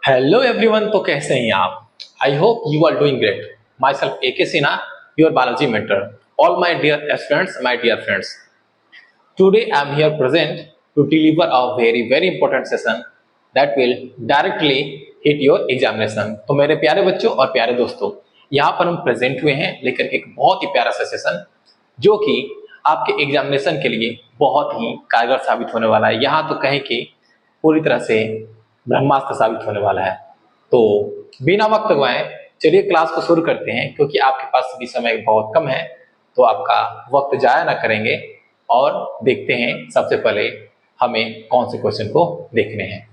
Hello everyone. तो कैसे हैं आप? I hope you are doing great. Myself A K Sinha, your biology mentor. All my dear aspirants, my dear friends. Today I am here present to deliver a very important session that will directly hit your examination. तो मेरे प्यारे बच्चों और प्यारे दोस्तों, यहाँ पर हम प्रेजेंट हुए हैं लेकर एक बहुत ही प्यारा सा सेशन जो कि आपके एग्जामिनेशन के लिए बहुत ही कारगर साबित होने वाला है। यहाँ तो कहें कि पूरी तरह से ब्रह्मास्त्र साबित होने वाला है। तो बिना वक्त गवाए चलिए क्लास को शुरू करते हैं, क्योंकि आपके पास भी समय बहुत कम है, तो आपका वक्त जाया ना करेंगे और देखते हैं सबसे पहले हमें कौन से क्वेश्चन को देखने हैं।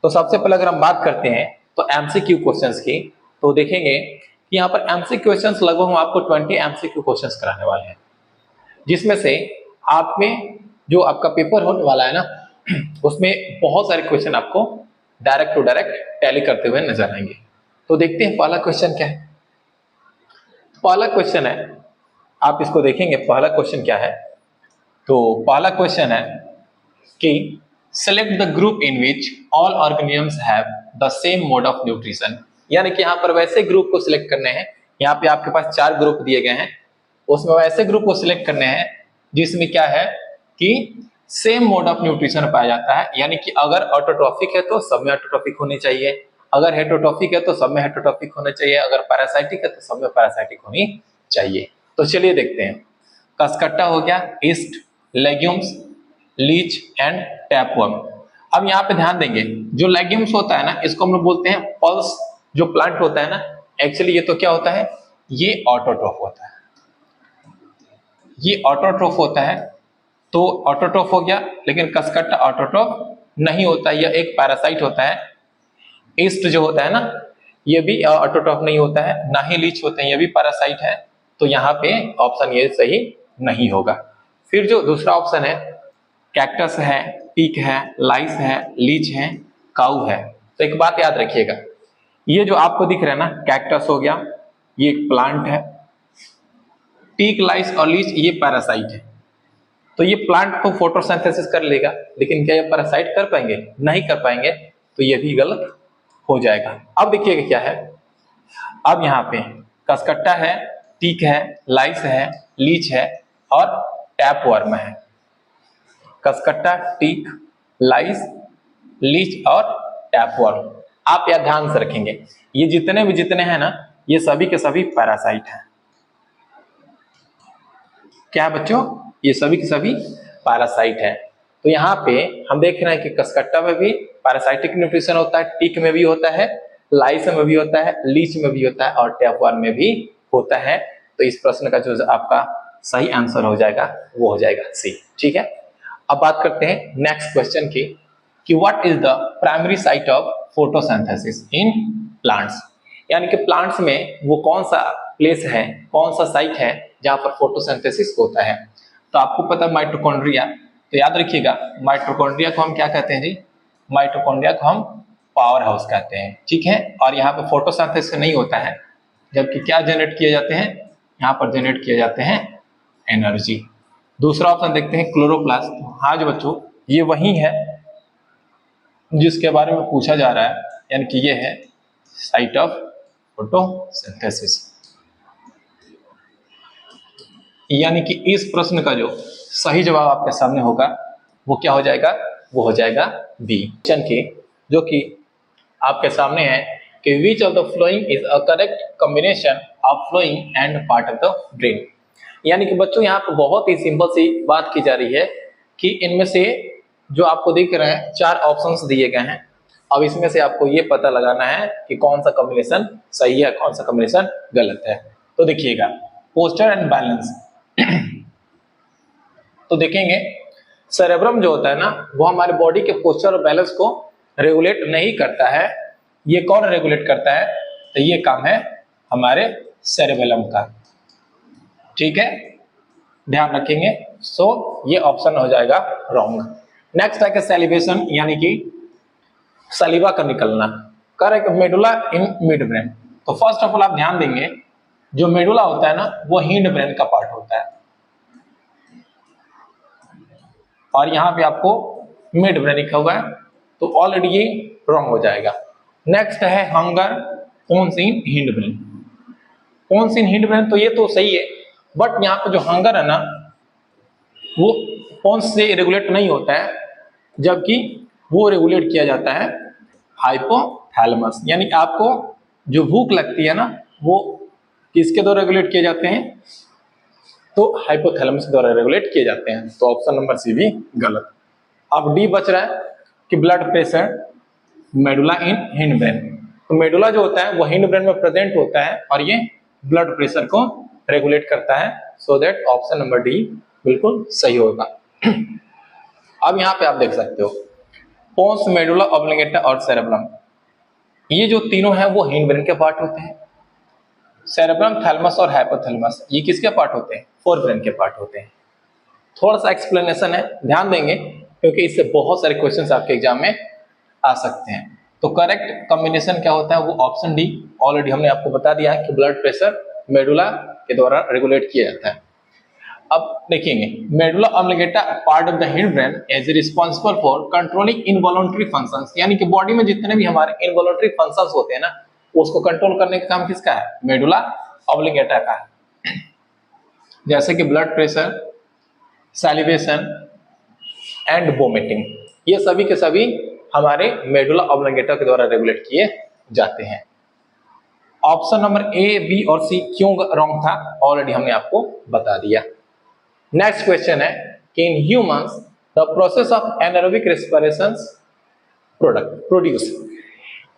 तो सबसे पहले अगर हम बात करते हैं तो एमसीक्यू क्वेश्चंस की, तो देखेंगे कि यहाँ पर एमसीक्यू क्वेश्चंस लगभग हम आपको 20 एमसीक्यू क्वेश्चंस कराने वाले हैं, जिसमें से आप में जो आपका पेपर होने वाला है ना, उसमें बहुत सारे क्वेश्चन आपको डायरेक्ट टू डायरेक्ट टैली करते हुए नजर आएंगे। तो देखते हैं पहला क्वेश्चन क्या है। पहला क्वेश्चन है, आप इसको देखेंगे पहला क्वेश्चन क्या है। तो पहला क्वेश्चन है कि select the group in which all organisms have the same mode of nutrition. यानी कि यहाँ पर वैसे ग्रुप को सिलेक्ट करने हैं। यहाँ पे आपके पास 4 ग्रुप दिए गए हैं, उसमें वैसे ग्रुप को सिलेक्ट करने हैं जिसमें क्या है कि सेम मोड ऑफ न्यूट्रिशन पाया जाता है। यानी कि अगर ऑटोट्रॉफिक है तो सब में ऑटोट्रॉफिक होनी चाहिए, अगर हेटरोट्रॉफिक है तो सब में हेटरोट्रॉफिक होना चाहिए, अगर पैरासाइटिक है तो सब में पैरासाइटिक होनी चाहिए। तो चलिए देखते हैं। कसकट्टा हो गया, yeast, legumes, leech and tapeworm. अब यहाँ पे ध्यान देंगे, जो लेग्यूम्स होता है ना, इसको हम लोग बोलते हैं पल्स। जो प्लांट होता है ना, एक्चुअली ये तो क्या होता है, ये ऑटोट्रॉफ होता है, ये ऑटोट्रॉफ होता है। तो ऑटोट्रॉफ हो गया, लेकिन कसकट्टा ऑटोट्रॉफ नहीं होता, यह एक पैरासाइट होता है। ईस्ट जो होता है ना, ये भी ऑटोट्रॉफ नहीं होता है, ना ही लीच होते हैं, ये भी पैरासाइट है। तो यहाँ पे ऑप्शन ये सही नहीं होगा। फिर जो दूसरा ऑप्शन है, कैक्टस है, पीक है, लाइस है, लीच है, काऊ है। तो एक बात याद रखिएगा, ये जो आपको दिख रहा है ना, कैक्टस हो गया, ये एक प्लांट है, पीक, लाइस और लीच ये पैरासाइट है। तो ये प्लांट तो फोटोसिंथेसिस कर लेगा, लेकिन क्या ये पैरासाइट कर पाएंगे? नहीं कर पाएंगे, तो ये भी गलत हो जाएगा। अब देखिएगा क्या है, अब यहाँ पे कसकट्टा है, टीक है, लाइस है, लीच है और टैपवर्म है। कसकट्टा, टीक, लाइस, लीच और टैपवर्म। आप यह ध्यान से रखेंगे, ये जितने हैं ना, ये सभी के सभी पैरासाइट हैं। क्या बच्चों? ये सभी के सभी पैरासाइट है। तो यहाँ पे हम देख रहे हैं कि कसकट्टा में भी पैरासाइटिक न्यूट्रिशन होता है, टीक में भी होता है, लाइस में भी होता है, लीच में भी होता है और टैपवर्म में भी होता है। तो इस प्रश्न का जो आपका सही आंसर हो जाएगा वो हो जाएगा सी। ठीक है, अब बात करते हैं नेक्स्ट क्वेश्चन की कि what is the primary site of photosynthesis in plants. यानी कि प्लांट्स में वो कौन सा प्लेस है, कौन सा साइट है जहां पर फोटोसिंथेसिस होता है। तो आपको पता है माइटोकॉन्ड्रिया, तो याद रखिएगा माइटोकॉन्ड्रिया को हम क्या कहते हैं जी, माइटोकॉन्ड्रिया को हम पावर हाउस कहते हैं। ठीक है, और यहाँ पे फोटोसिंथेसिस नहीं होता है, जबकि क्या जनरेट किए जाते हैं, यहाँ पर जनरेट किए जाते हैं एनर्जी। दूसरा ऑप्शन देखते हैं क्लोरोप्लास्ट। हाँ जो बच्चों, ये वही है जिसके बारे में पूछा जा रहा है, यानी कि ये है साइट ऑफ फोटोसिंथेसिस। यानी कि इस प्रश्न का जो सही जवाब आपके सामने होगा वो क्या हो जाएगा, वो हो जाएगा बी। क्वेश्चन की जो कि आपके सामने है कि which of the following is a correct combination of following and part of the drain. यानी कि बच्चों यहाँ पर बहुत ही सिंपल सी बात की जा रही है कि इनमें से जो आपको दिख रहे हैं 4 ऑप्शंस दिए गए हैं। अब इसमें से आपको ये पता लगाना है कि कौन सा कॉम्बिनेशन सही है, कौन सा कॉम्बिनेशन गलत है। तो देखिएगा, पोस्चर एंड बैलेंस। तो देखेंगे सेरेब्रम जो होता है ना, वो हमारे बॉडी के पोस्चर और बैलेंस को रेगुलेट नहीं करता है। ये कौन रेगुलेट करता है? तो ये काम है हमारे सेरेबेलम का। ठीक है, ध्यान रखेंगे। सो ये ऑप्शन हो जाएगा रॉन्ग। नेक्स्ट है कि सैलिवेशन, यानी कि सलीवा का निकलना। Correct, medulla in mid brain. तो फर्स्ट ऑफ ऑल आप ध्यान देंगे, जो मेडुला होता है ना, वो हिंड ब्रेन का पार्ट होता है, और यहाँ पे आपको मिड ब्रेन लिखा हुआ है, तो ऑलरेडी ये रॉन्ग हो जाएगा। नेक्स्ट है हंगर पोन्स इन हिंड ब्रेन। पोन्स इन हिंड ब्रेन तो ये तो सही है, बट यहाँ पे जो हंगर है ना वो पोन्स से रेगुलेट नहीं होता है, जबकि वो रेगुलेट किया जाता है हाइपोथैलेमस। यानी आपको जो भूख लगती है ना वो किसके द्वारा रेगुलेट किए जाते हैं, तो हाइपोथैलेमस द्वारा रेगुलेट किए जाते हैं। तो ऑप्शन नंबर सी भी गलत। अब डी बच रहा है कि ब्लड प्रेशर मेडुला इन हिंड ब्रेन। तो मेडुला जो होता है वो हिंड ब्रेन में प्रेजेंट होता है और ये ब्लड प्रेशर को रेगुलेट करता है। So that option number D बिल्कुल सही होगा। अब यहाँ पे आप देख सकते हो पोन्स, मेडुला ऑब्लिंगेटा और सेरेब्रम, ये जो तीनों हैं वो हिंड ब्रेन के पार्ट होते हैं। सेरेब्रम, थैलेमस और हाइपोथैलेमस ये किसके पार्ट होते हैं, फोर ब्रेन के पार्ट होते हैं। थोड़ा सा एक्सप्लेनेशन है, ध्यान देंगे क्योंकि इससे बहुत सारे क्वेश्चंस आपके एग्जाम में आ सकते हैं। तो करेक्ट कॉम्बिनेशन क्या होता है, वो ऑप्शन डी। ऑलरेडी हमने आपको बता दिया है कि ब्लड प्रेशर मेडुला के द्वारा रेगुलेट किया जाता है। अब देखेंगे medulla oblongata part of the hindbrain is responsible for controlling involuntary functions. यानी कि बॉडी में जितने भी हमारे इनवॉलंटरी फंक्शंस होते हैं ना उसको कंट्रोल करने का काम किसका है, मेडुला ऑब्लिंगेटा का है। जैसे कि blood pressure, salivation and vomiting, ये सभी के सभी हमारे मेडुला ऑब्लिंगेटा के द्वारा रेगुलेट किए जाते हैं। ऑप्शन नंबर ए, बी और सी क्यों रॉन्ग था, ऑलरेडी हमने आपको बता दिया। नेक्स्ट क्वेश्चन है कि in humans the process of anaerobic respiration produce.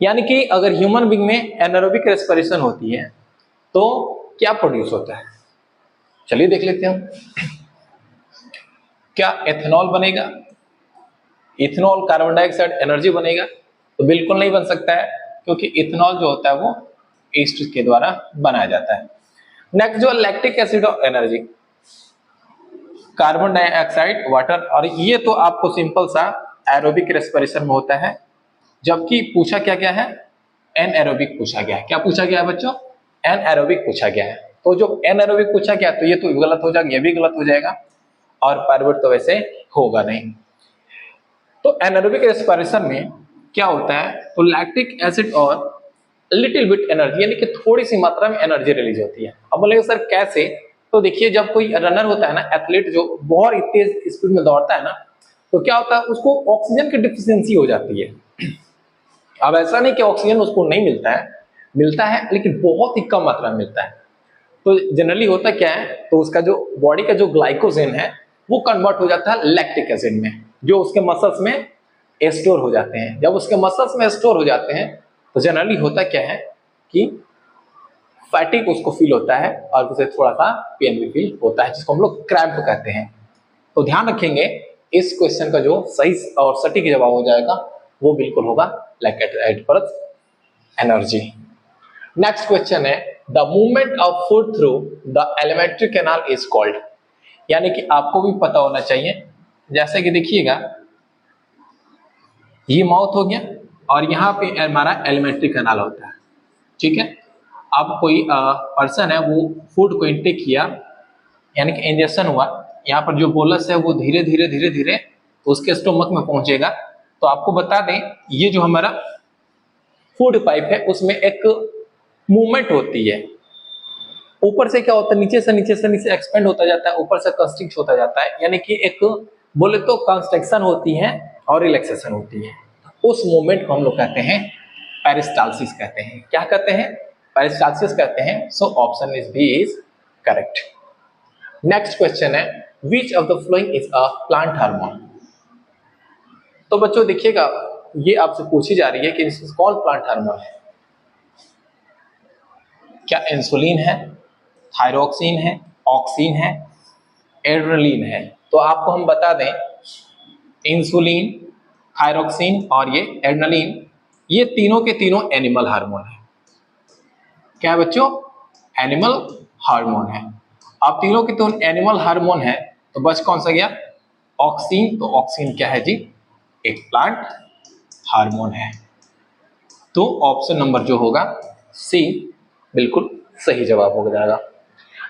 यानी कि अगर ह्यूमन बीइंग में एनारोबिक रेस्पिरेशन होती है तो क्या प्रोड्यूस होता है, चलिए देख लेते हैं। क्या एथेनॉल बनेगा, इथेनॉल, कार्बन डाइऑक्साइड, एनर्जी बनेगा, तो बिल्कुल नहीं बन सकता है क्योंकि इथेनॉल जो होता है वो ईस्ट के द्वारा बनाया जाता है। नेक्स्ट जो लैक्टिक एसिड और एनर्जी, कार्बन डाइऑक्साइड, वाटर, और ये तो आपको सिंपल सा एरोबिक रेस्पिरेशन में होता है। जबकि पूछा क्या क्या है, एनएरोबिक पूछा गया है। क्या पूछा गया है बच्चों, एनएरोबिक पूछा गया है। तो जो एनएरोबिक पूछा गया तो ये तो गलत हो जाएगा, ये भी गलत हो जाएगा, और पायरुवेट तो वैसे होगा नहीं। तो एनारोबिक रेस्पिरेशन में क्या होता है, तो लैक्टिक एसिड और लिटिल बिट एनर्जी, यानी कि थोड़ी सी मात्रा में एनर्जी रिलीज होती है। अब बोलेंगे सर कैसे, तो देखिए जब कोई रनर होता है ना, एथलीट जो बहुत तेज स्पीड में दौड़ता है ना, तो क्या होता है उसको ऑक्सीजन की डिफिशियंसी हो जाती है। अब ऐसा नहीं कि ऑक्सीजन उसको नहीं मिलता है, मिलता है लेकिन बहुत ही कम मात्रा में मिलता है। तो जनरली होता क्या है, तो उसका जो बॉडी का जो ग्लाइकोजन है वो कन्वर्ट हो जाता है लैक्टिक एसिड में, जो उसके मसल्स में स्टोर हो जाते हैं। जब उसके मसल्स में स्टोर हो जाते हैं तो जनरली होता क्या है कि फैटिक उसको फील होता है और उसे थोड़ा सा पेन भी फील होता है, जिसको हम लोग क्रैम्प कहते हैं। तो ध्यान रखेंगे इस क्वेश्चन का जो सही और सटीक जवाब हो जाएगा वो बिल्कुल होगा लैक्टिक एनर्जी। नेक्स्ट क्वेश्चन है the movement of food through the alimentary canal is called. यानी कि आपको भी पता होना चाहिए, जैसे कि देखिएगा ये माउथ हो गया और यहाँ पे हमारा एलिमेंट्री कैनाल होता है, ठीक है। अब कोई पर्सन है वो फूड को इंटेक किया, यानी कि इंजेक्शन हुआ, यहाँ पर जो बोलस है वो धीरे धीरे धीरे धीरे उसके स्टोमक में पहुंचेगा। तो आपको बता दें ये जो हमारा फूड पाइप है उसमें एक मूवमेंट होती है, ऊपर से क्या होता है नीचे से नीचे एक्सपेंड होता जाता है, ऊपर से कंस्ट्रिक्ट होता जाता है, यानी कि एक बोले तो कंस्ट्रक्शन होती है और रिलैक्सेशन होती है। उस मूवमेंट को हम लोग कहते हैं पेरिस्टाल्सिस कहते हैं। क्या कहते हैं, पेरिस्टाल्सिस कहते हैं। So option is B is correct. Next question है which of the following is a plant hormone. तो बच्चों देखिएगा ये आपसे पूछी जा रही है कि इसमें कौन प्लांट हार्मोन है। क्या इंसुलिन है, थायरोक्सिन है, ऑक्सिन है, एड्रेनलिन है। तो आपको हम बता दें इंसुलिन, थायरोक्सिन और ये एड्रेनलिन, ये तीनों के तीनों एनिमल हार्मोन है। क्या है बच्चों, एनिमल हार्मोन है। अब तीनों के तीनों एनिमल हार्मोन है तो बस कौन सा गया, ऑक्सिन। तो ऑक्सिन क्या है जी, एक प्लांट हार्मोन है। तो ऑप्शन नंबर जो होगा सी बिल्कुल सही जवाब हो जाएगा।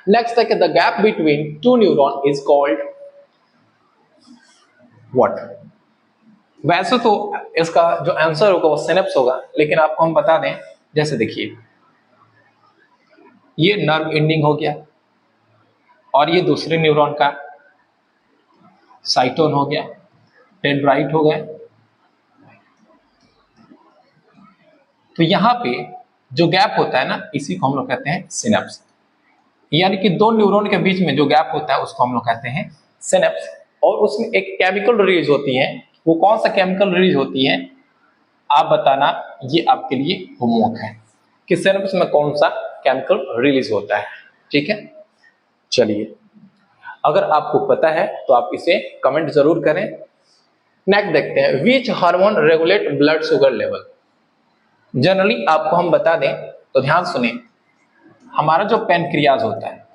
नेक्स्ट है कि the gap between two neuron is called what. वैसे तो इसका जो आंसर होगा वो सिनेप्स होगा, लेकिन आपको हम बता दें, जैसे देखिए ये नर्व एंडिंग हो गया और ये दूसरे न्यूरॉन का साइटोन हो गया, डेंड्राइट हो गए। तो यहां पे जो गैप होता है ना, इसी को हम लोग कहते हैं सिनेप्स। यानी कि दो न्यूरॉन के बीच में जो गैप होता है उसको हम लोग कहते हैं सिनेप्स। और उसमें एक केमिकल रिलीज होती है, वो कौन सा केमिकल रिलीज होती है आप बताना, ये आपके लिए होमवर्क है कि सिनेप्स में कौन सा केमिकल रिलीज होता है। ठीक है, चलिए अगर आपको पता है तो आप इसे कमेंट जरूर करें। नेक्स्ट देखते हैं, which hormone regulate blood sugar level. Generally आपको हम बता दें तो ध्यान सुने, हमारा जो पैनक्रियाज होता है,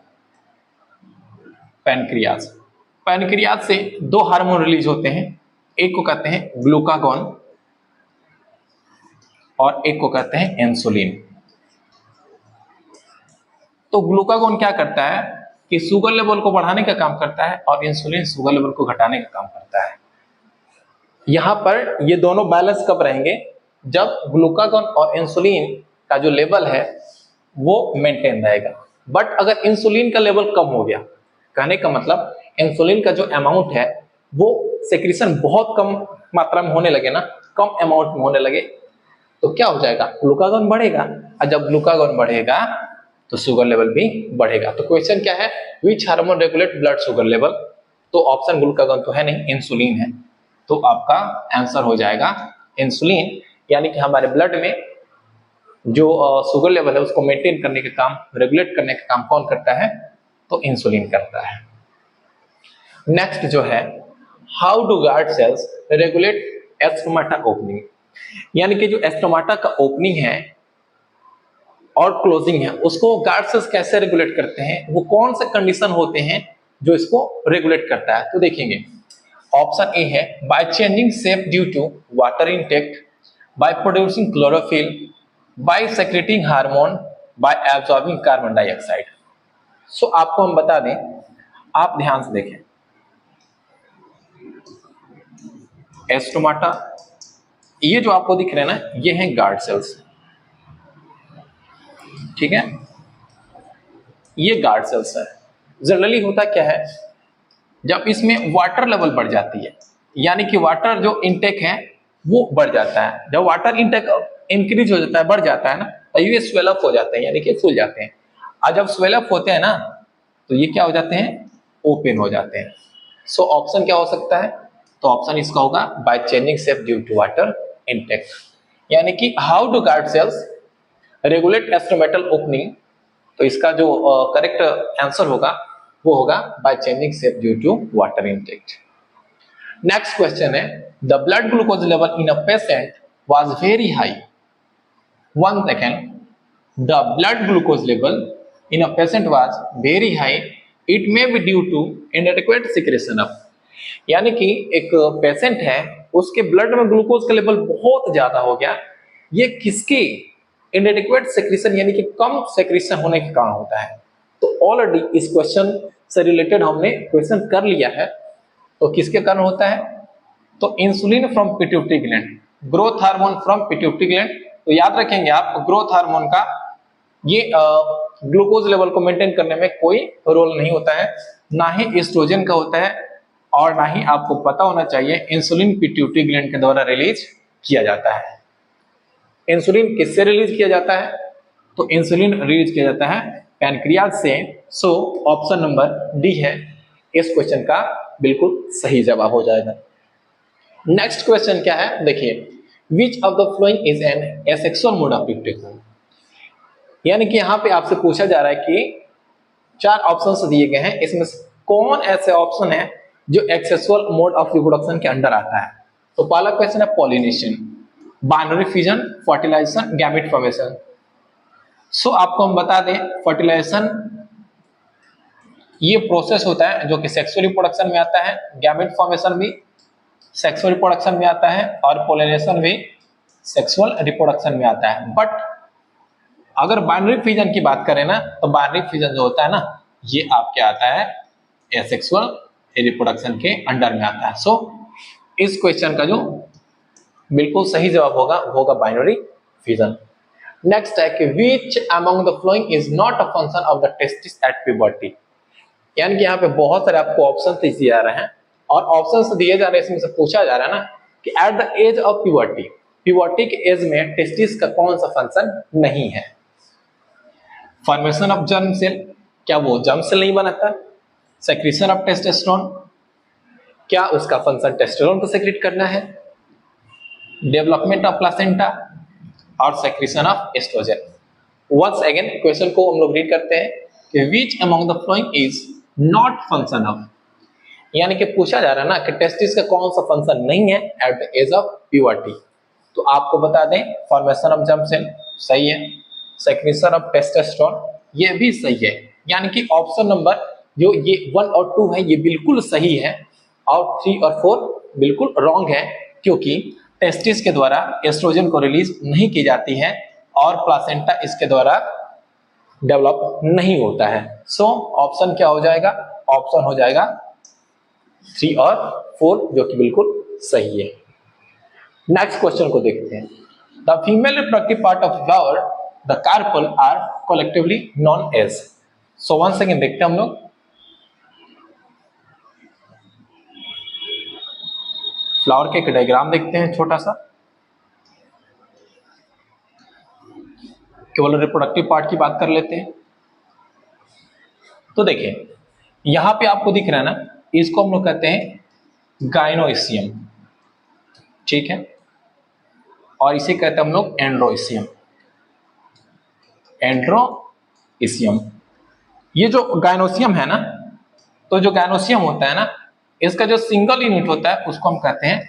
पैनक्रियाज से दो हार्मोन रिलीज होते हैं, एक को कहते हैं ग्लूकागॉन और एक को कहते हैं इंसुलिन। तो ग्लूकागॉन क्या करता है कि शुगर लेवल को बढ़ाने का काम करता है और इंसुलिन शुगर लेवल को घटाने का काम करता है। यहां पर ये दोनों बैलेंस कब रहेंगे, जब ग्लूकागॉन और इंसुलिन का जो लेवल है वो मेंटेन रहेगा। बट अगर इंसुलिन का लेवल कम हो गया, कहने का मतलब इंसुलिन का जो अमाउंट है वो सेक्रेशन बहुत कम मात्रा में होने लगे ना, कम अमाउंट में होने लगे, तो क्या हो जाएगा, ग्लूकागॉन बढ़ेगा, और जब ग्लूकागॉन बढ़ेगा तो शुगर लेवल भी बढ़ेगा। तो क्वेश्चन क्या है, which hormone regulate blood sugar level. तो ऑप्शन ग्लूकागॉन तो है नहीं, इंसुलिन है। तो आपका आंसर हो जाएगा इंसुलिन। यानी कि हमारे ब्लड में जो शुगर लेवल है उसको मेंटेन करने का काम, रेगुलेट करने का काम कौन करता है, तो इंसुलिन करता है। नेक्स्ट जो है, how do guard cells regulate stomata opening. यानी कि जो एस्टोमाटा का ओपनिंग है और क्लोजिंग है उसको गार्ड सेल्स कैसे रेगुलेट करते हैं, वो कौन से कंडीशन होते हैं जो इसको रेगुलेट करता है। तो देखेंगे, ऑप्शन ए है by changing shape due to water intake, by producing chlorophyll, by secreting hormone, by absorbing carbon dioxide. So आपको हम बता दें, आप ध्यान से देखें, एस्टोमाटा ये जो आपको दिख रहे हैं ना, ये हैं गार्ड सेल्स। ठीक है, ये गार्ड सेल्स है। जनरली होता क्या है, जब इसमें वाटर लेवल बढ़ जाती है, यानी कि वाटर जो इनटेक है वो बढ़ जाता है, जब वाटर इनटेक इंक्रीज हो जाता है, बढ़ जाता है ना, तो ये स्वेल अप हो जाते हैं, यानी कि फूल जाते हैं। और जब स्वेल अप होते हैं ना, तो ये क्या हो जाते हैं, ओपन हो जाते हैं। सो ऑप्शन क्या हो सकता है, तो ऑप्शन इसका होगा by changing shape due to water intake. यानी कि how do guard cells regulate stomatal opening, तो इसका जो करेक्ट आंसर होगा वो होगा by changing shape due to water intake. Next question है, the blood glucose level in a patient was very high. 1 second, the blood glucose level in a patient was very high, it may be due to inadequate secretion of. यानी कि एक patient है, उसके blood में glucose का level बहुत ज्यादा हो गया, ये किसके इनएडिक्वेट सेक्रेशन यानी कि कम सेक्रेशन होने के कारण होता है। तो ऑलरेडी इस क्वेश्चन से रिलेटेड हमने क्वेश्चन कर लिया है। तो किसके कारण होता है, तो insulin from pituitary gland, growth hormone from pituitary gland. तो याद रखेंगे आप, ग्रोथ हार्मोन का ये ग्लूकोज लेवल को मेंटेन करने में कोई रोल नहीं होता है, ना ही एस्ट्रोजन का होता है, और ना ही आपको पता होना चाहिए इंसुलिन पिट्यूटरी ग्लैंड के द्वारा रिलीज किया जाता है। इंसुलिन किससे रिलीज किया जाता है, तो इंसुलिन रिलीज किया जाता है पैनक्रियाज से। सो ऑप्शन नंबर डी है इस क्वेश्चन का बिल्कुल सही जवाब हो जाएगा। नेक्स्ट क्वेश्चन क्या है, देखिए, विच of the following is an asexual mode of reproduction. यानी कि यहां पे आपसे पूछा जा रहा है कि 4 ऑप्शंस दिए गए हैं, इसमें कौन ऐसे ऑप्शन है जो एक्सेसुअल मोड ऑफ रिप्रोडक्शन के अंडर आता है। तो पहला क्वेश्चन है pollination, binary fission, fertilization, gamete formation. So आपको हम बता दें, फर्टिलाइजेशन ये प्रोसेस होता है जो कि सेक्सुअल रिप्रोडक्शन में आता है, गैमेट फॉर्मेशन भी सेक्सुअल रिप्रोडक्शन में आता है, और पोलिनेशन भी सेक्सुअल रिप्रोडक्शन में आता है। बट अगर बाइनरी फिजन की बात करें ना, तो बाइनरी फिजन जो होता है ना, ये आपके आता है एसेक्सुअल रिप्रोडक्शन के अंडर में आता है। सो इस क्वेश्चन का जो बिल्कुल सही जवाब होगा बाइनरी फिजन। नेक्स्ट है कि which among the following is not a function of the testis at puberty. यानी कि यहाँ पे बहुत सारे आपको ऑप्शन दिए जा रहे हैं और ऑप्शन दिए जा रहे हैं, इसमें से पूछा जा रहा है ना कि at the age of puberty, puberty के एज में टेस्टिस का कौन सा फंक्शन नहीं है। फॉर्मेशन ऑफ जर्म सेल, क्या वो जर्म सेल नहीं बनाता? सेक्रेशन ऑफ टेस्टोस्टेरोन, क्या उसका फंक्शन टेस्टोस्टेरोन को सेक्रेट करना है? डेवलपमेंट ऑफ प्लासेंटा और secretion of oestrogen. Once again question को हम लोग रीड करते हैं कि which among the following is not function of, यानी कि पूछा जा रहा है ना कि टेस्टिस का कौन सा फंक्शन नहीं है at the age of puberty. तो आपको बता दें फॉर्मेशन ऑफ जर्म सेल सही है, सेक्रेशन ऑफ टेस्टोस्टेरोन ये भी सही है, यानी कि ऑप्शन नंबर जो ये 1 और 2 है ये बिल्कुल सही है और 3 और 4 बिल्कुल रॉन्ग है, क्योंकि टेस्टिस के द्वारा एस्ट्रोजन को रिलीज नहीं की जाती है और प्लासेंटा इसके द्वारा डेवलप नहीं होता है। सो ऑप्शन क्या हो जाएगा? ऑप्शन हो जाएगा 3 और 4 जो कि बिल्कुल सही है। नेक्स्ट क्वेश्चन को देखते हैं। The female reproductive part of flower the carpel are collectively known as. So one second देखते हैं हम लोग। फ्लावर के एक डायग्राम देखते हैं छोटा सा, केवल रिप्रोडक्टिव पार्ट की बात कर लेते हैं। तो देखिए यहां पे आपको दिख रहा है ना, इसको हम लोग कहते हैं गाइनोइसियम, ठीक है, और इसे कहते हैं हम लोग एंड्रोइसियम। एंड्रोइसियम ये जो गाइनोसियम है ना, तो जो गाइनोसियम होता है ना, इसका जो सिंगल यूनिट होता है उसको हम कहते हैं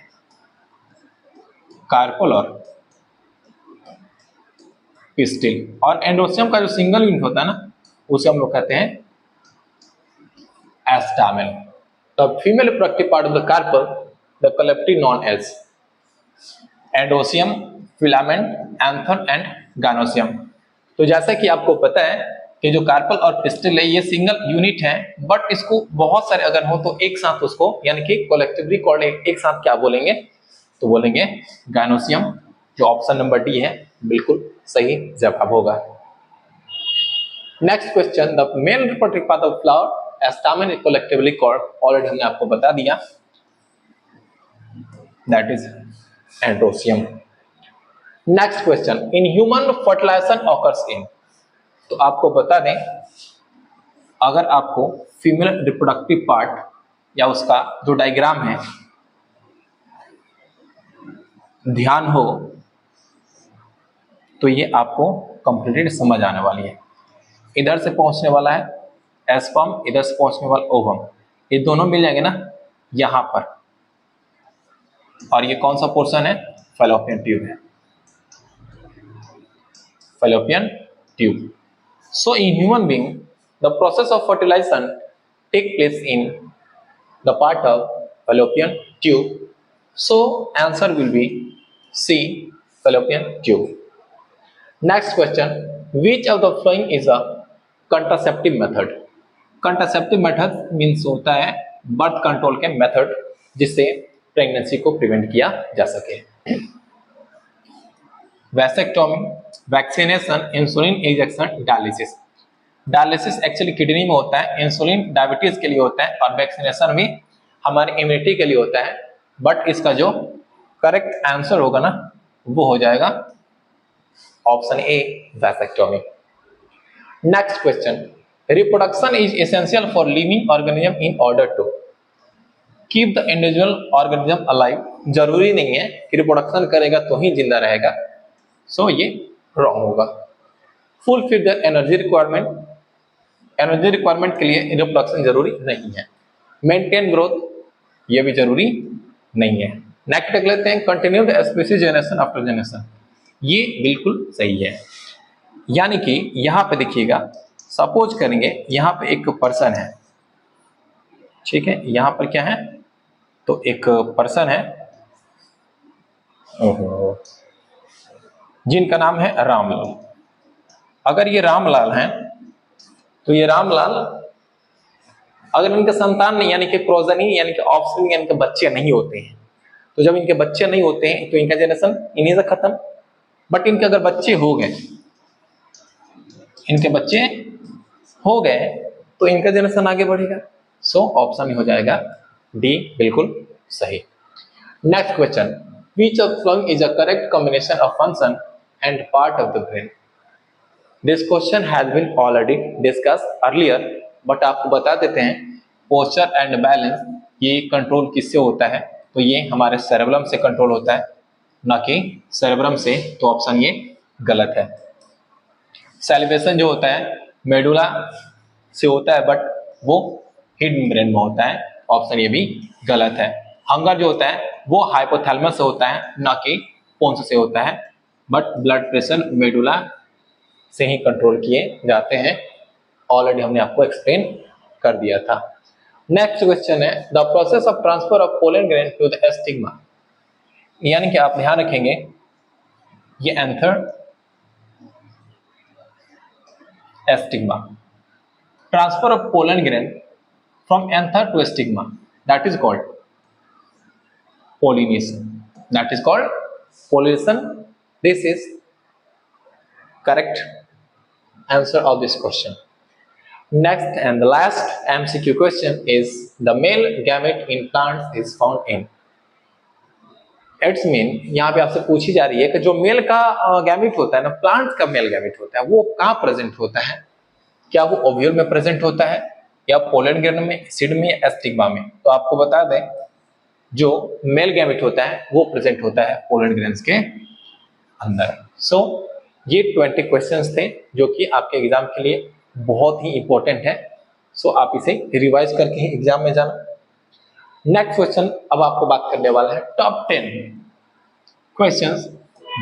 कार्पेल और पिस्टिल, और एंड्रोसियम का जो सिंगल यूनिट होता है ना उसे हम लोग कहते हैं stamen. The female reproductive part of the carpel the collective known as androecium, filament, anther and gynoecium. तो जैसा कि आपको पता है कि जो कार्पेल और पिस्टिल है ये सिंगल यूनिट है, बट इसको बहुत सारे अगर हो तो एक साथ उसको यानी कि कलेक्टिवली कॉल्ड एक साथ क्या बोलेंगे? तो बोलेंगे गाइनोसियम, जो ऑप्शन नंबर डी है बिल्कुल सही जवाब होगा। Next question, the male reproductive part of flower stamen is collectively called, already हमने आपको बता दिया, that is androecium. Next question, in human fertilization occurs in. तो आपको बता दें अगर आपको फीमेल रिप्रोडक्टिव पार्ट या उसका जो डायग्राम है ध्यान हो तो ये आपको कंप्लीट समझ आने वाली है। इधर से पहुंचने वाला है एस्पर्म, इधर से पहुंचने वाला ओवम, ये दोनों मिल जाएंगे ना यहां पर, और ये कौन सा पोर्शन है? फैलोपियन ट्यूब है, fallopian tube. So in human being, the process of fertilization take place in the part of fallopian tube. So answer will be C, fallopian tube. Next question, which of the following is a contraceptive method? Contraceptive method means होता है birth control के method जिससे pregnancy को prevent किया जा सके। Vasectomy, vaccination, insulin injection, dialysis. Dialysis actually kidney में होता है, इंसुलिन डायबिटीज के लिए होता है और वैक्सीनेशन भी हमारी इम्यूनिटी के लिए होता है, बट इसका जो करेक्ट आंसर होगा ना वो हो जाएगा option A, vasectomy. Next question, reproduction is essential for living organism in order to keep the individual organism alive. जरूरी नहीं है कि रिप्रोडक्शन करेगा तो ही जिंदा रहेगा, सो ये रॉन्ग होगा। Fulfil the energy requirement, energy requirement के लिए रिप्रोडक्शन जरूरी नहीं है। मेंटेन ग्रोथ, ये भी जरूरी नहीं है। नेक्स्ट देख लेते हैं, continue the species generation after generation, ये बिल्कुल सही है। यानी कि यहां पे देखिएगा, सपोज करेंगे यहां पे एक पर्सन है, ठीक है, यहां पर क्या है तो एक पर्सन है जिनका नाम है रामलाल। अगर ये रामलाल हैं तो ये रामलाल अगर इनके संतान नहीं यानी कि प्रोजनी यानी कि ऑफस्प्रिंग यानी कि बच्चे नहीं होते हैं तो जब इनके बच्चे नहीं होते हैं तो इनका जनरेशन इन्हीं से खत्म। बट इनके अगर बच्चे हो गए, इनके बच्चे हो गए तो इनका जनरेशन आगे बढ़ेगा। सो ऑप्शन हो जाएगा डी बिल्कुल सही। Next question, which of flowing is a correct combination of function and part of the brain? This question has been already discussed earlier, but आपको बता देते हैं पोस्चर एंड बैलेंस ये कंट्रोल किससे होता है, तो ये हमारे सेरेब्रम से कंट्रोल होता है, ना कि सेरेब्रम से। तो ऑप्शन ये गलत है। सैलिवेशन जो होता है मेडुला से होता है, बट वो हिडन ब्रेन में होता है, ऑप्शन ये भी गलत है। हंगर जो होता है वो हाइपोथैलेमस से होता है, ना कि पोन्स से होता है, बट ब्लड प्रेशर मेडुला से ही कंट्रोल किए जाते हैं। ऑलरेडी हमने आपको एक्सप्लेन कर दिया था। नेक्स्ट क्वेश्चन है, the process of transfer of pollen grain to the stigma, यानी कि आप ध्यान रखेंगे ये anther stigma, transfer of pollen grain from anther to stigma, that is called pollination. That is called pollination. This is correct answer of this question. Next and the last MCQ question is, the male gamete in plants is found in. It's mean यहाँ पे आपसे पूछी जा रही है कि जो mail का गैमेट होता है ना, प्लांट का मेल गैमेट होता है, वो कहाँ प्रेजेंट होता है? क्या वो ओव्यूल में प्रेजेंट होता है, या पोलन ग्रेन में, सीड में, या एस्टिग्मा में? तो आपको बता दें जो मेल गैमेट होता है वो प्रेजेंट होता है पोलन ग्रेन्स के अंदर। सो ये 20 क्वेश्चंस थे जो कि आपके एग्जाम के लिए बहुत ही इंपॉर्टेंट है। सो आप इसे रिवाइज करके ही एग्जाम में जाना। नेक्स्ट क्वेश्चन अब आपको बात करने वाला है टॉप 10 क्वेश्चंस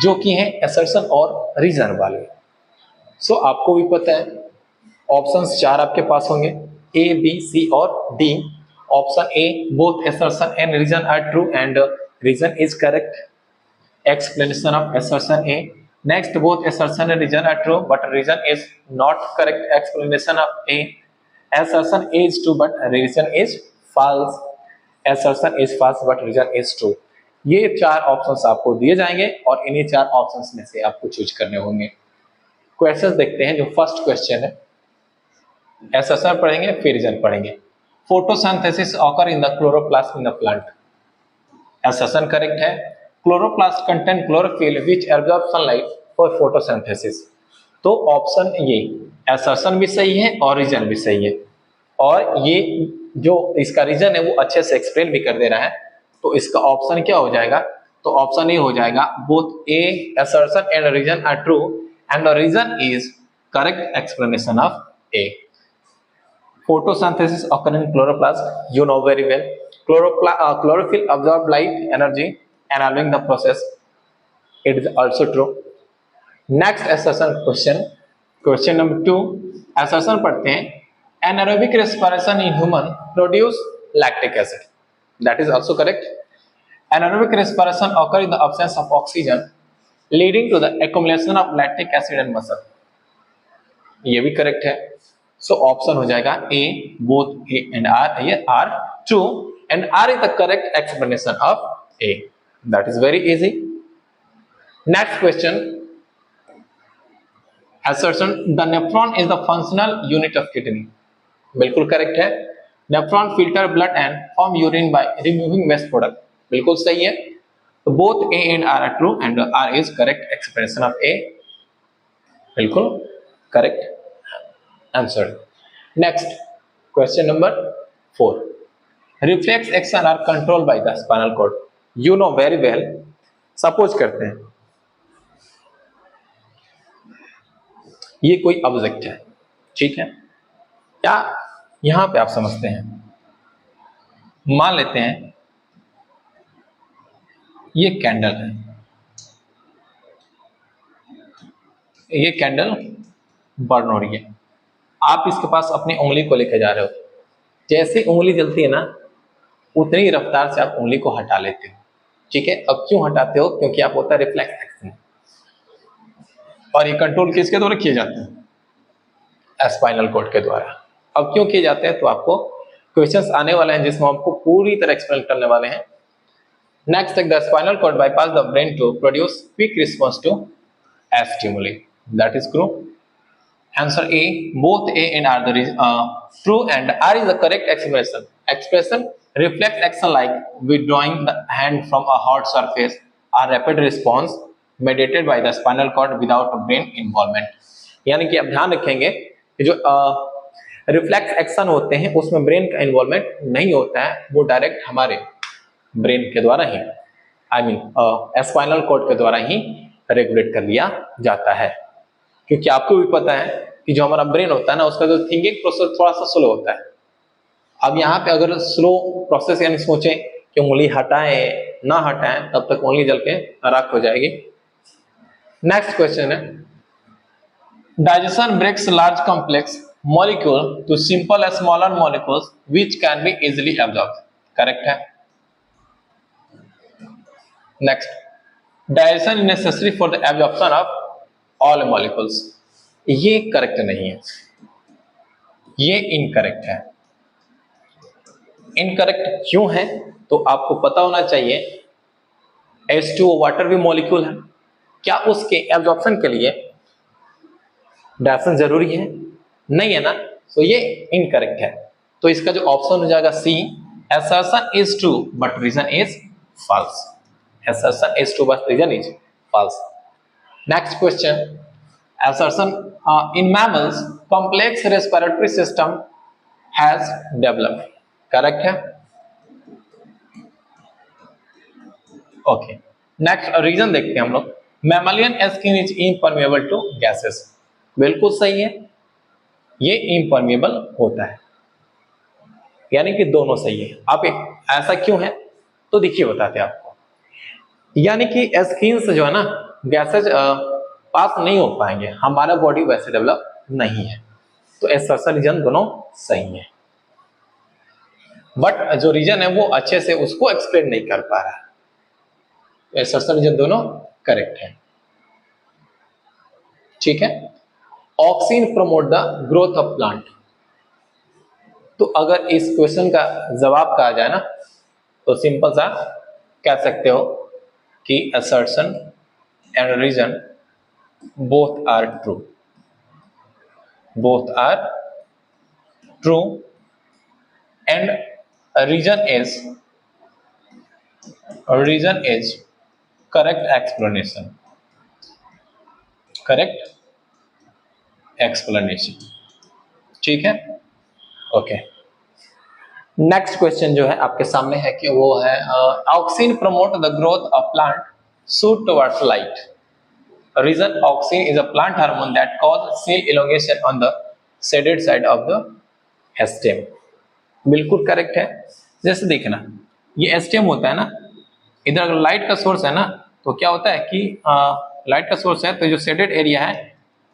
जो कि हैं असर्शन और रीजन वाले। सो आपको भी पता है ऑप्शंस 4 आपके पास होंगे, ए, बी, सी और D. Option A, both assertion and reason are true and reason is correct. Explanation of assertion A. Next, both assertion and reason are true, but reason is not correct. Explanation of A. Assertion A is true, but reason is false. Assertion is false, but reason is true. ये 4 options आपको दिए जाएंगे और इन्हीं 4 options में से आपको choose करने होंगे। क्वेश्चंस देखते हैं। जो फर्स्ट क्वेश्चन है, assertion पढ़ेंगे फिर reason पढ़ेंगे। Photosynthesis occur in the chloroplast in the plant. Assertion correct है। Chloroplast contain chlorophyll which absorbs sunlight for photosynthesis. तो ऑप्शन ये assertion भी सही है और रीजन भी सही है, और ये जो इसका रीजन है वो अच्छे से एक्सप्लेन भी कर दे रहा है। तो इसका ऑप्शन क्या हो जाएगा? तो ऑप्शन ये हो जाएगा, both A, assertion and reason are true and the reason is correct explanation of A. Photosynthesis occur in chloroplast, you know very well. Chlorophyll absorb light energy and allowing the process. It is also true. Next assertion question number 2. Assertion पढ़ते हैं, anaerobic respiration in human produce lactic acid. That is also correct. Anaerobic respiration occur in the absence of oxygen, leading to the accumulation of lactic acid in muscle. ये भी correct है। सो option हो जाएगा A, both A and R, ये R true and R is the correct explanation of A. That is very easy. Next question, assertion the nephron is the functional unit of kidney. बिल्कुल correct है। Nephron filter blood and form urine by removing waste product, बिल्कुल सही है। तो both A and R are true and R is correct explanation of A, बिल्कुल correct answer. Next question number 4, reflex action are control by the spinal cord, you know very well. Suppose करते हैं ये कोई object है, ठीक है, क्या यहां पे आप समझते हैं, मान लेते हैं ये कैंडल है, ये कैंडल बर्न हो रही है, आप इसके पास अपनी उंगली को लेकर जा रहे हो, जैसे उंगली जलती है ना उतनी रफ्तार से आप उंगली को हटा लेते हो, ठीक है। अब क्यों हटाते हो? क्योंकि आप होता है रिफ्लेक्स एक्शन, और ये कंट्रोल किसके द्वारा किए जाते हैं? स्पाइनल कॉर्ड के द्वारा। अब क्यों किए जाते हैं? तो आपको क्वेश्चंस आने वाले हैं जिसमें आपको पूरी तरह एक्सप्लेन करने वाले हैं। Next, the spinal cord bypass the brain to produce quick response to stimuli. That is true. Answer A, both A and R the true, and R is the correct expression. Expression reflex action like withdrawing the hand from a hard surface are rapid response mediated by the spinal cord without brain involvement. यानी कि आप ध्यान रखेंगे कि जो reflex action होते हैं उसमें ब्रेन का इन्वॉल्वमेंट नहीं होता है, वो डायरेक्ट हमारे ब्रेन के द्वारा ही स्पाइनल कॉर्ड के द्वारा ही रेगुलेट कर लिया जाता है। क्योंकि आपको भी पता है कि जो हमारा ब्रेन होता है ना, उसका जो थिंकिंग प्रोसेस थोड़ा सा स्लो होता है। अब यहाँ पे अगर स्लो प्रोसेस यानी सोचें कि उंगली हटाएं ना हटाएं, तब तक उंगली जल के राख हो जाएगी। नेक्स्ट क्वेश्चन है, digestion breaks large complex molecule to simple smaller molecules which can be easily absorbed. Correct है। Next, digestion is necessary for the absorption of all molecules. ये करेक्ट नहीं है, ये इनकरेक्ट है। इनकरेक्ट क्यों है तो आपको पता होना चाहिए, H2O वाटर भी मॉलिक्यूल है, क्या उसके एब्जॉर्प्शन के लिए डाइजेशन जरूरी है? नहीं है ना, तो ये इनकरेक्ट है। तो इसका जो ऑप्शन हो जाएगा सी, assertion is true but reason is false. Assertion is true but reason is false. Next question, assertion in mammals complex respiratory system has developed. Correct है। ओके, नेक्स्ट रीजन देखते हैं हम लोग, mammalian skin is impermeable to gases. बिल्कुल सही है, ये impermeable होता है, यानी कि दोनों सही है। आप ऐसा क्यों है तो देखिए बताते हैं आपको, यानी कि स्किन से जो है ना गैसेज पास नहीं हो पाएंगे, हमारा बॉडी वैसे डेवलप नहीं है, तो एसर्शन रीजन दोनों सही है। बट जो रीजन है वो अच्छे से उसको एक्सप्लेन नहीं कर पा रहा है, तो एसर्शन रीजन दोनों करेक्ट है। ठीक है। Auxin promote the growth of plant, तो अगर इस क्वेश्चन का जवाब कहा जाए ना तो सिंपल सा कह सकते हो कि assertion and reason both are true, both are true, and reason is correct explanation, correct explanation। ठीक है। ओके, नेक्स्ट क्वेश्चन जो है आपके सामने है कि वो है auxin promote the growth of plant shoot towards light. Reason, auxin is a plant hormone that cause cell elongation on the shaded side of the stem. बिल्कुल करेक्ट है। जैसे देखना, ये स्टेम होता है ना, इधर अगर लाइट का सोर्स है ना तो क्या होता है कि लाइट का सोर्स है तो जो शेडेड एरिया है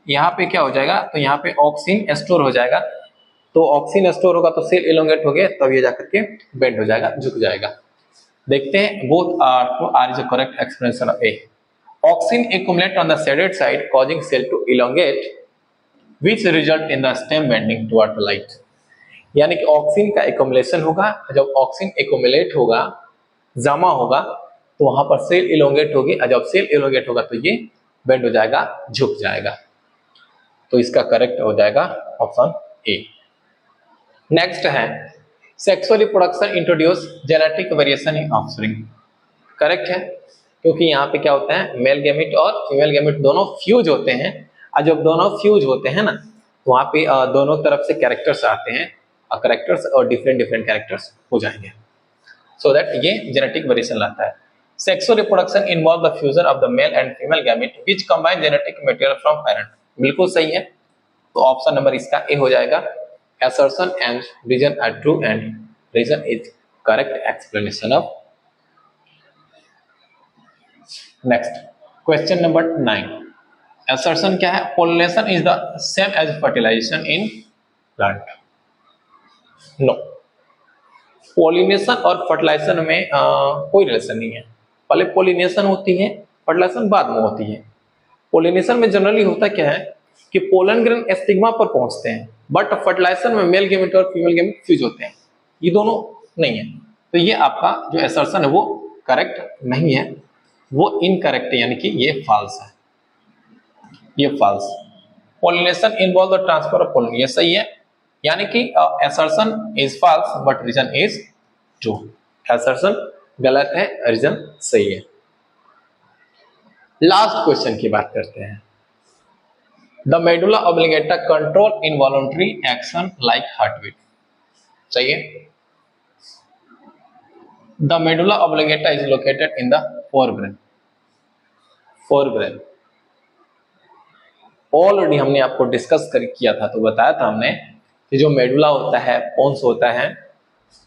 यहाँ पे क्या हो जाएगा, तो यहाँ पे ऑक्सीन स्टोर हो जाएगा, तो ऑक्सीन स्टोर होगा तो सेल इलोंगेट हो गया, तब ये जाकर के बेंड हो जाएगा, झुक जाएगा। देखते हैं, both R is a correct explanation of A. Auxin accumulate on the shaded side causing cell to elongate which result in the stem bending toward the light. यानी कि ऑक्सीन का एक्युमुलेशन होगा, जब ऑक्सीन एक्युमुलेट होगा, जमा होगा, तो वहां पर सेल इलोंगेट होगी, और जब सेल इलोंगेट होगा तो ये बेंड हो जाएगा, झुक जाएगा। तो इसका करेक्ट हो जाएगा ऑप्शन ए। नेक्स्ट है, sexual reproduction introduce genetic variation in offspring. Correct है, क्योंकि यहाँ पे क्या होता है, मेल गैमेट और फीमेल गैमेट दोनों फ्यूज होते हैं, और जब दोनों फ्यूज होते हैं ना तो वहाँ पे दोनों तरफ से कैरेक्टर्स आते हैं, और कैरेक्टर्स और डिफरेंट कैरेक्टर्स हो जाएंगे, सो दैट ये जेनेटिक वेरिएशन लाता है। Sexual reproduction involve the fusion of the male and female gamete which combine genetic material from parent. बिल्कुल सही है, तो ऑप्शन नंबर इसका ए हो जाएगा। Assertion and reason are true and reason is correct explanation of। Next, question number 9। Assertion क्या है, pollination is the same as fertilization in plant। No, pollination और fertilization में कोई रिलेशन नहीं है। पहले pollination होती है, fertilization बाद में होती है। pollination में जनरली होता क्या है कि पोलन ग्रेन स्टिग्मा पर पहुंचते हैं, बट फर्टिलाइजेशन में मेल गैमेट और फीमेल गैमेट फ्यूज होते हैं, ये दोनों नहीं है। तो ये आपका जो असर्शन है वो करेक्ट नहीं है, वो इनकरेक्ट है, यानी कि ये फॉल्स है, ये false. Pollination involve the transfer of pollen, ये सही है, यानी कि assertion is false but reason is true. Assertion गलत है, रीजन सही है। लास्ट क्वेश्चन की बात करते हैं। The medulla oblongata control involuntary action like heartbeat, सही है। The medulla oblongata is located in the forebrain, forebrain already हमने आपको डिस्कस किया था, तो बताया था हमने कि जो मेडुला होता है, पोन्स होता है,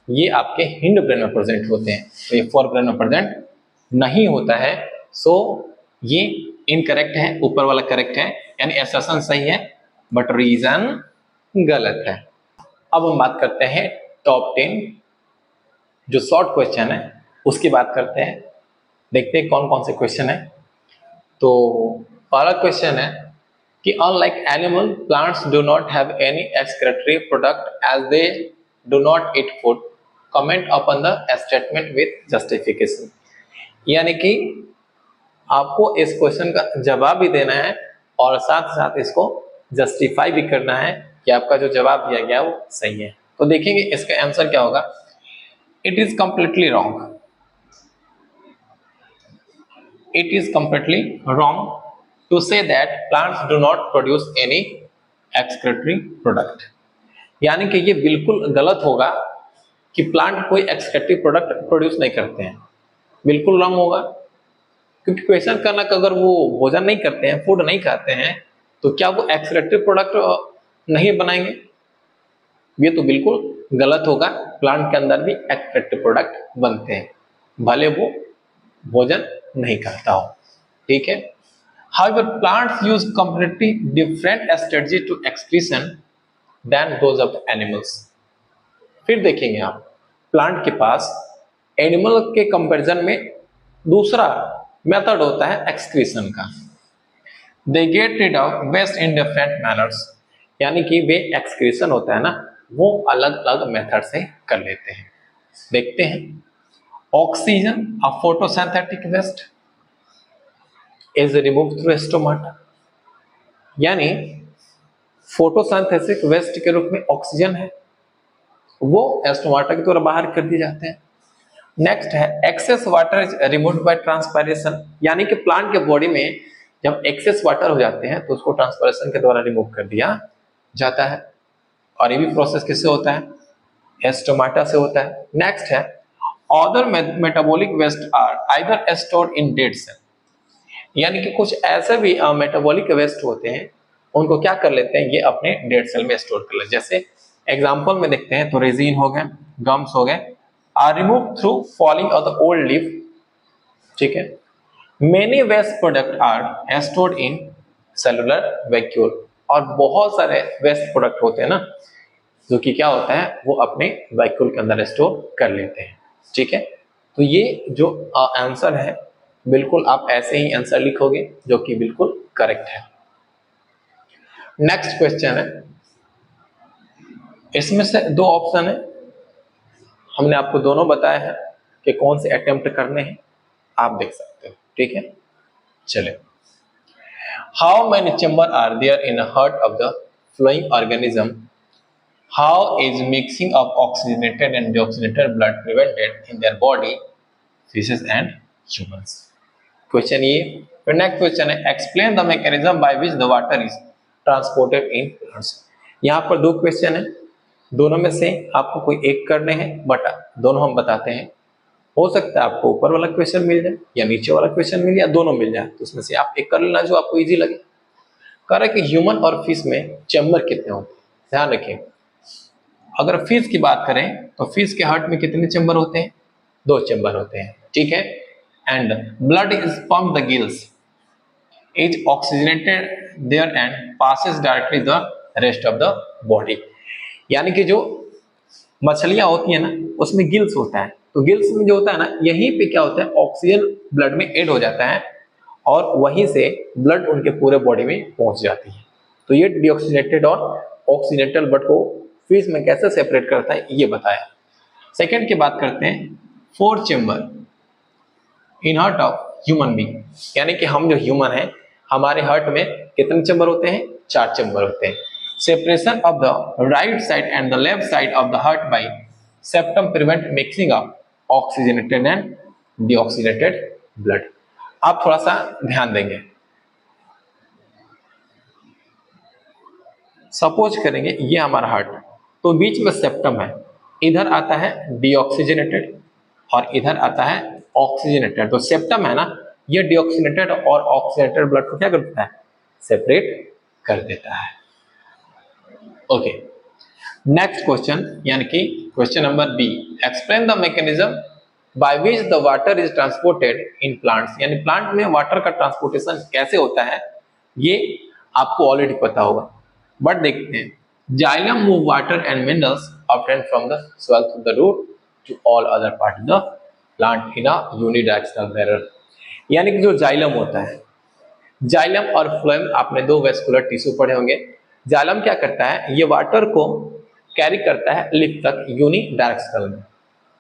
ये आपके हिंड ब्रेन में प्रेजेंट होते हैं, तो ये फोर ब्रेन में प्रेजेंट नहीं होता है। सो ये इनकरेक्ट है, ऊपर वाला करेक्ट है, यानी असर्शन सही है बट रीजन गलत है। अब हम बात करते हैं टॉप 10 जो शॉर्ट क्वेश्चन है उसकी बात करते हैं, देखते हैं कौन कौन से क्वेश्चन है। तो पहला क्वेश्चन है कि unlike animal, plants do not have any excretory product as they do not eat food. Comment upon the statement with justification. यानी कि आपको इस क्वेश्चन का जवाब भी देना है और साथ साथ इसको जस्टिफाई भी करना है कि आपका जो जवाब दिया गया वो सही है। तो देखेंगे इसका आंसर क्या होगा। It is completely wrong, it is completely wrong to say that plants do not produce any excretory product, यानी कि ये बिल्कुल गलत होगा कि प्लांट कोई एक्सक्रेटरी प्रोडक्ट प्रोड्यूस नहीं करते हैं, बिल्कुल रॉन्ग होगा। क्योंकि क्वेश्चन करना कि अगर वो भोजन नहीं करते हैं, फूड नहीं खाते हैं, तो क्या वो एक्सक्रेटरी प्रोडक्ट नहीं बनाएंगे, ये तो बिल्कुल गलत होगा। प्लांट के अंदर भी एक्सक्रेटरी प्रोडक्ट बनते हैं, भले वो भोजन नहीं करता हो, ठीक है। However, plants use completely different strategy to excretion than those of animals. फिर देखेंगे आप, प्लांट के पास एनिमल के कंपैरिजन में दूसरा मेथड होता है एक्सक्रीशन का। They get rid of waste in different manners, यानी कि वे एक्सक्रीशन होता है ना, वो अलग अलग मेथड से कर लेते हैं। देखते हैं, oxygen a photosynthetic waste is removed through stomata, यानी फोटोसिंथेसिस वेस्ट के रूप में ऑक्सीजन है, वो स्टोमाटा के द्वारा बाहर कर दिए जाते हैं। नेक्स्ट है excess water is removed by transpiration, यानी कि प्लांट के बॉडी में जब एक्सेस वाटर हो जाते हैं तो उसको ट्रांसपायरेशन के द्वारा रिमूव कर दिया जाता है, और ये भी प्रोसेस किससे होता है, स्टोमाटा से होता है। नेक्स्ट है other metabolic waste are either stored in dead cell, यानी कि कुछ ऐसे भी मेटाबॉलिक वेस्ट होते हैं, उनको क्या कर लेते हैं, ये अपने डेड सेल में स्टोर कर लेते हैं। जैसे एग्जांपल में देखते हैं तो रेजिन हो गए, गम्स हो गए, are remove through falling off the old leaf, ठीक है। Many waste product are stored in cellular vacuole, और बहुत सारे वेस्ट प्रोडक्ट होते हैं ना जो कि क्या होता है, वो अपने वैक्यूल के अंदर स्टोर कर लेते हैं, ठीक है। तो ये जो आंसर है, बिल्कुल आप ऐसे ही आंसर लिखोगे जो कि बिल्कुल करेक्ट है। नेक्स्ट क्वेश्चन है, इसमें से दो ऑप्शन है, हमने आपको दोनों बताया है कि कौन से अटेम्प्ट करने हैं, आप देख सकते हो, ठीक है। चले, how many chamber are there in heart of the following organism, how is mixing of oxygenated and deoxygenated blood prevented in their body, fishes and humans. Question ये। फिर नेक्स्ट क्वेश्चन है explain the mechanism by which the water is transported in plants. यहाँ पर दो question है, दोनों में से आपको कोई एक करने हैं, बट दोनों हम बताते हैं। हो सकता है आपको ऊपर वाला क्वेश्चन मिल जाए या नीचे वाला क्वेश्चन मिल जाए, दोनों मिल जाए, तो उसमें से आप एक कर लेना जो आपको इजी लगे। कह रहा है कि ह्यूमन और फिश में चैम्बर कितने होते हैं, ध्यान रखें। अगर फिश की बात करें तो फिश के हार्ट में कितने चैम्बर होते हैं, 2 चैम्बर होते हैं, ठीक है। And blood is pumped the gills, is oxygenated there and passes directly the rest of the body, यानी कि जो मछलियां होती है ना उसमें गिल्स होता है, तो गिल्स में जो होता है ना, यहीं पे क्या होता है, ऑक्सीजन ब्लड में ऐड हो जाता है और वहीं से ब्लड उनके पूरे बॉडी में पहुंच जाती है। तो ये डीऑक्सीजनेटेड और ऑक्सीजनेटेड ब्लड को फिश में कैसे सेपरेट करता है ये बताया। सेकेंड की बात करते हैं, 4 chamber. In heart of human being, यानी कि हम जो ह्यूमन है हमारे हार्ट में कितने चैम्बर होते हैं? 4 चैम्बर होते हैं। Separation of the right side and the left side of the heart by septum prevent mixing of oxygenated and deoxygenated blood. आप थोड़ा सा ध्यान देंगे, सपोज करेंगे ये हमारा हार्ट, तो बीच में सेप्टम है, इधर आता है डीऑक्सीजनेटेड और इधर आता है ऑक्सीजनेटेड। तो सेप्टम है ना, ये डीऑक्सीजनेटेड और ऑक्सीजनेटेड ब्लड को क्या कर देता है? सेपरेट कर देता है। ओके, नेक्स्ट क्वेश्चन, यानी कि question number B, explain the mechanism by which the water is transported in plants, यानी प्लांट में वाटर का ट्रांसपोर्टेशन कैसे होता है, ये आपको ऑलरेडी पता होगा, बट देखते हैं। Xylem move water and minerals obtained from the soil through the root to all other part of the plant in a unidirectional manner, यानी कि जो जाइलम होता है, जाइलम और फ्लोएम, आपने 2 वेस्कुलर टिश्यू पढ़े होंगे। जाइलम क्या करता है? ये वाटर को कैरी करता है लिफ्ट तक यूनिडायरेक्शनल में,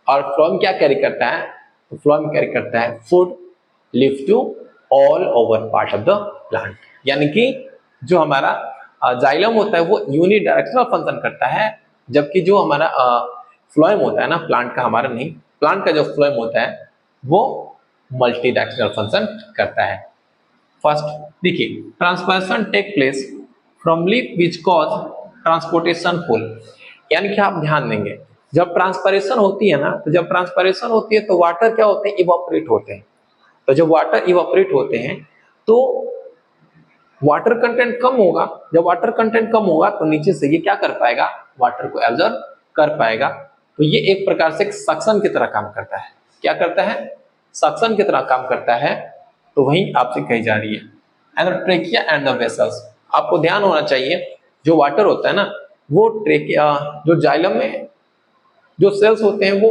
और फ्लोएम क्या कैरी करता है? तो फ्लोएम कैरी करता है food lift to all over part of the plant, यानी कि जो हमारा जाइलम होता है वो यूनिडायरेक्शनल फंक्शन करता है, जबकि जो हमारा फ्लोएम होता है ना, प्लांट का हमारा नहीं, प्लांट का जो फ्लोएम होता है वो मल्टी डायरेक्शनल फंक्शन करता है। फर्स्ट देखिए, transpiration take place from leaf which cause transportation pull, यानी कि आप ध्यान देंगे, जब ट्रांसपरेशन होती है ना, तो जब ट्रांसपरेशन होती है तो वाटर क्या होते हैं? इवापोरेट होते हैं। तो जब वाटर इवापोरेट होते हैं तो वाटर कंटेंट कम होगा, जब वाटर कंटेंट कम होगा तो नीचे से ये क्या कर पाएगा? वाटर को एब्जॉर्ब कर पाएगा। तो ये एक प्रकार से सक्शन की तरह काम करता है। क्या करता है? सक्शन की तरह काम करता है। तो वही आपसे कही जा रही है। एंडोट्रेकिया एंड द वेसल्स, आपको ध्यान होना चाहिए, जो वाटर होता है ना, वो ट्रेकिया, जो जाइलम में जो सेल्स होते हैं वो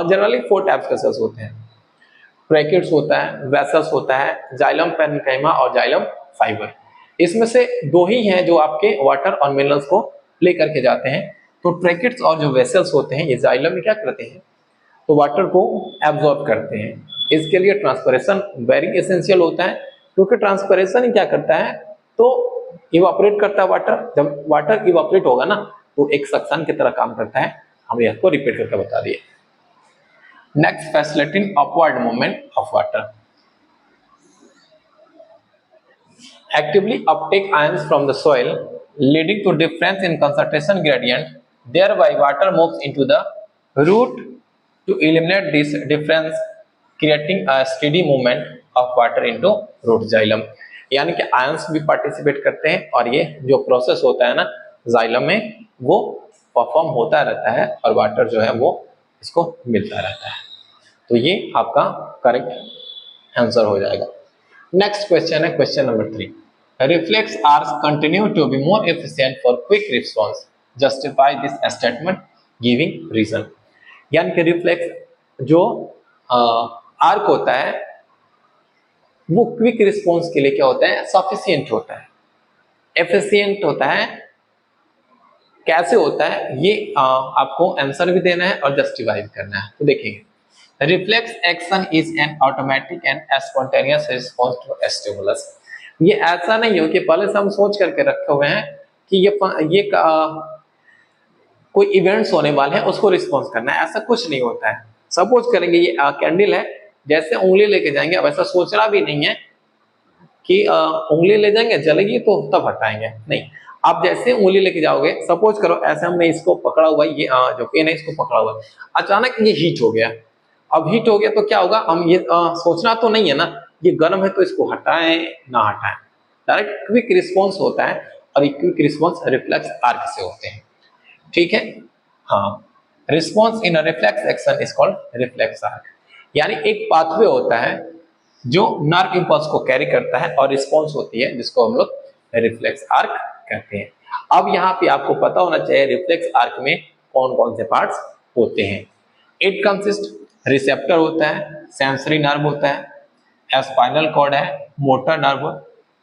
जनरली 4 टाइप्स के सेल्स होते हैं। ट्रैकेट्स होता है, वेसल्स होता है, जाइलम पैरेन्काइमा और जाइलम फाइबर। इसमें से 2 ही हैं जो आपके वाटर और मिनरल्स को लेकर के जाते हैं। तो ट्रैकेट्स और जो वेसल्स होते हैं ये जाइलम में क्या करते हैं? तो वाटर को एब्जॉर्ब करते हैं। इसके लिए ट्रांसपरेशन वेरी एसेंशियल होता है, क्योंकि ट्रांसपरेशन ही क्या करता है? तो इवापोरेट करता है वाटर। जब वाटर इवापोरेट होगा ना तो एक सक्शन की तरह काम करता है। हमने इसको रिपीट करके बता दिए। Next, facilitating upward movement of water, actively uptake ions from the soil leading to difference in concentration gradient, thereby water moves into the root to eliminate this difference, creating a steady movement of water into root xylem, यानी कि ions भी participate करते हैं और ये जो process होता है ना जाइलम में वो परफॉर्म होता रहता है और वाटर जो है वो इसको मिलता रहता है। तो ये आपका करेक्ट आंसर हो जाएगा। नेक्स्ट क्वेश्चन है question number 3, reflex arcs continue to be more efficient for quick response, justify this statement giving reason, यानी कि रिफ्लेक्स जो आर्क होता है वो क्विक रिस्पॉन्स के लिए क्या होता है? सफिशिएंट होता है, एफिशिएंट होता है। कैसे होता है ये आपको आंसर भी देना है और जस्टिफाई भी करना है। तो देखिए, reflex action is an automatic and spontaneous response to stimulus. ये ऐसा नहीं हो कि पहले से हम सोच करके रखे हुए हैं कि ये कोई इवेंट्स होने वाले हैं उसको रिस्पॉन्स करना है, ऐसा कुछ नहीं होता है। सपोज करेंगे ये कैंडल है, जैसे उंगली लेके जाएंगे, अब ऐसा सोचना भी नहीं है कि उंगली ले जाएंगे जलेगी तो तब हटाएंगे, नहीं। आप जैसे उंगली लेके जाओगे, सपोज करो ऐसे हमने इसको पकड़ा हुआ, ये जो पेन है इसको पकड़ा हुआ, अचानक ये हीट हो गया। अब हीट हो गया तो क्या होगा? हम ये सोचना तो नहीं है ना, ये गर्म है तो इसको हटाएं ना हटाएं, डायरेक्ट क्विक रिस्पॉन्स होता है और ये क्विक रिस्पॉन्स रिफ्लेक्स आर्क से होते हैं। ठीक है, हाँ, response in reflex action is called reflex arc, यानी एक पाथवे होता है जो नर्व इंपल्स को कैरी करता है और रिस्पॉन्स होती है जिसको हम लोग रिफ्लेक्स आर्क कहते हैं। अब यहाँ पे आपको पता होना चाहिए रिफ्लेक्स आर्क में कौन कौन से पार्ट्स होते हैं। इट कंसिस्ट, रिसेप्टर होता है, सेंसरी नर्व होता है, स्पाइनल कॉर्ड है, मोटर नर्व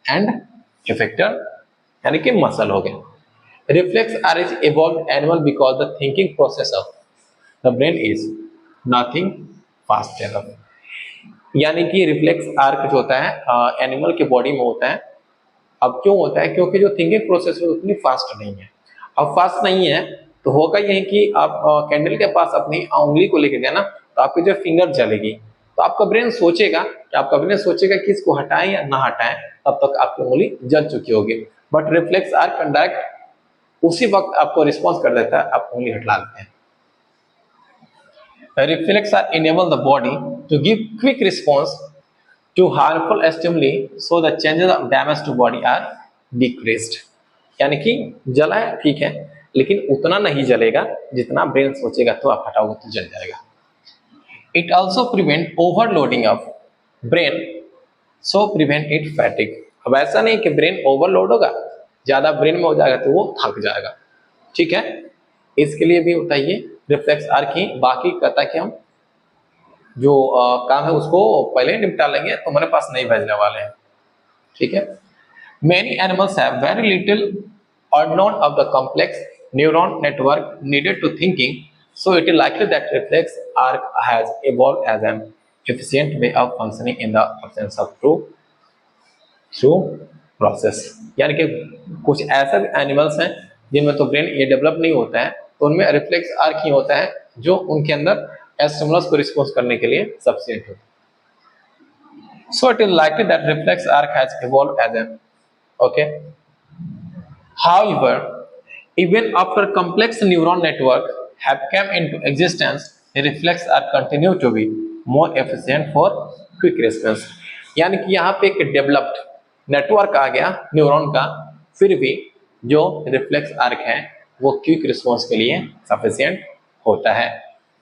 एंड इफेक्टर यानी कि मसल हो गया। Reflex are is evolved animal because the thinking process of the brain is nothing fast enough. यानी कि रिफ्लेक्स आर्क जो होता है एनिमल के बॉडी में होता है। अब क्यों होता है? क्योंकि जो थिंकिंग प्रोसेस है उतनी फास्ट नहीं है। अब फास्ट नहीं है तो होगा यही कि आप कैंडल के पास अपनी उंगली को लेके गए ना, तो आपकी जो फिंगर जलेगी, तो आपका ब्रेन सोचेगा कि इसको हटाएं या ना हटाएं, तब तक आपकी उंगली जल चुकी होगी। बट रिफ्लेक्स आर्क डायरेक्ट उसी वक्त आपको रिस्पॉन्स कर देता है, आप उंगली हटा लेते हैं। Reflex are enable the body to give quick response to harmful stimuli, so the chances of damage to body are decreased। यानी कि जला है ठीक है, लेकिन उतना नहीं जलेगा जितना ब्रेन सोचेगा, तो आप हटाओगे तो जल जाएगा। It also prevent overloading of brain, so prevent it fatigue। अब ऐसा नहीं कि ब्रेन ओवरलोड होगा, ज्यादा ब्रेन में हो जाएगा तो वो थक जाएगा, ठीक है। इसके लिए भी होता है ये रिफ्लेक्स आर्क ही। बाकी कहता है कि हम जो काम है उसको पहले निपटा लेंगे, तो हमारे पास नहीं भेजने वाले हैं, ठीक है। Many animals have very little or none of the complex neuron network needed to thinking, so it is likely that reflex arc has evolved as an efficient way of functioning in the absence of through process। यानी कि कुछ ऐसे animals हैं जिनमें तो brain ये develop नहीं होता है, तो उनमें रिफ्लेक्स आर्क ही होता है जो उनके अंदर स्टिमुलस को रिस्पॉन्स करने के लिए सफिशिएंट होता है। So it is likely that reflex arc has evolved as an okay। However, even after complex neuron network have come into existence, the reflex arc continue to be more efficient for quick response। यानी कि यहाँ पे एक developed network आ गया neuron का, फिर भी जो रिफ्लेक्स आर्क है वो क्विक रिस्पॉन्स के लिए सफिशिएंट होता है।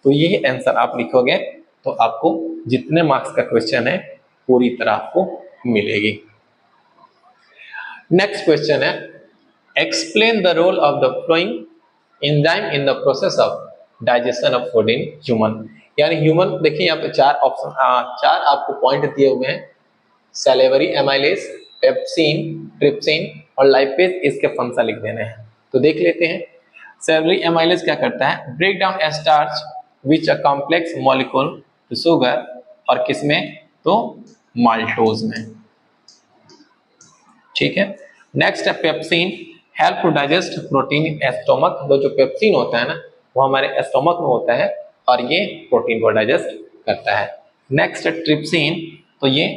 तो ये आंसर आप लिखोगे तो आपको जितने मार्क्स का क्वेश्चन है पूरी तरह आपको मिलेगी। नेक्स्ट क्वेश्चन है, explain the role of the following enzyme in the process of digestion of food in human. यानी ह्यूमन, देखिए यहाँ पे चार ऑप्शन, चार आपको पॉइंट दिए हुए हैं, सैलिवरी एमाइलेज, पेप्सिन, ट्रिप्सिन और लाइपेज, इसके फंक्शन लिख देने हैं। तो देख लेते हैं। सैलिवरी एमाइलेज क्या करता है? Break down a starch which a complex molecule to sugar, और किसमें? तो माल्टोज में, ठीक है। नेक्स्ट है pepsin, help to digest protein in stomach. जो पेप्सिन होता है ना वो हमारे स्टोमक में होता है और ये प्रोटीन को डाइजेस्ट करता है। नेक्स्ट है ट्रिप्सिन, तो ये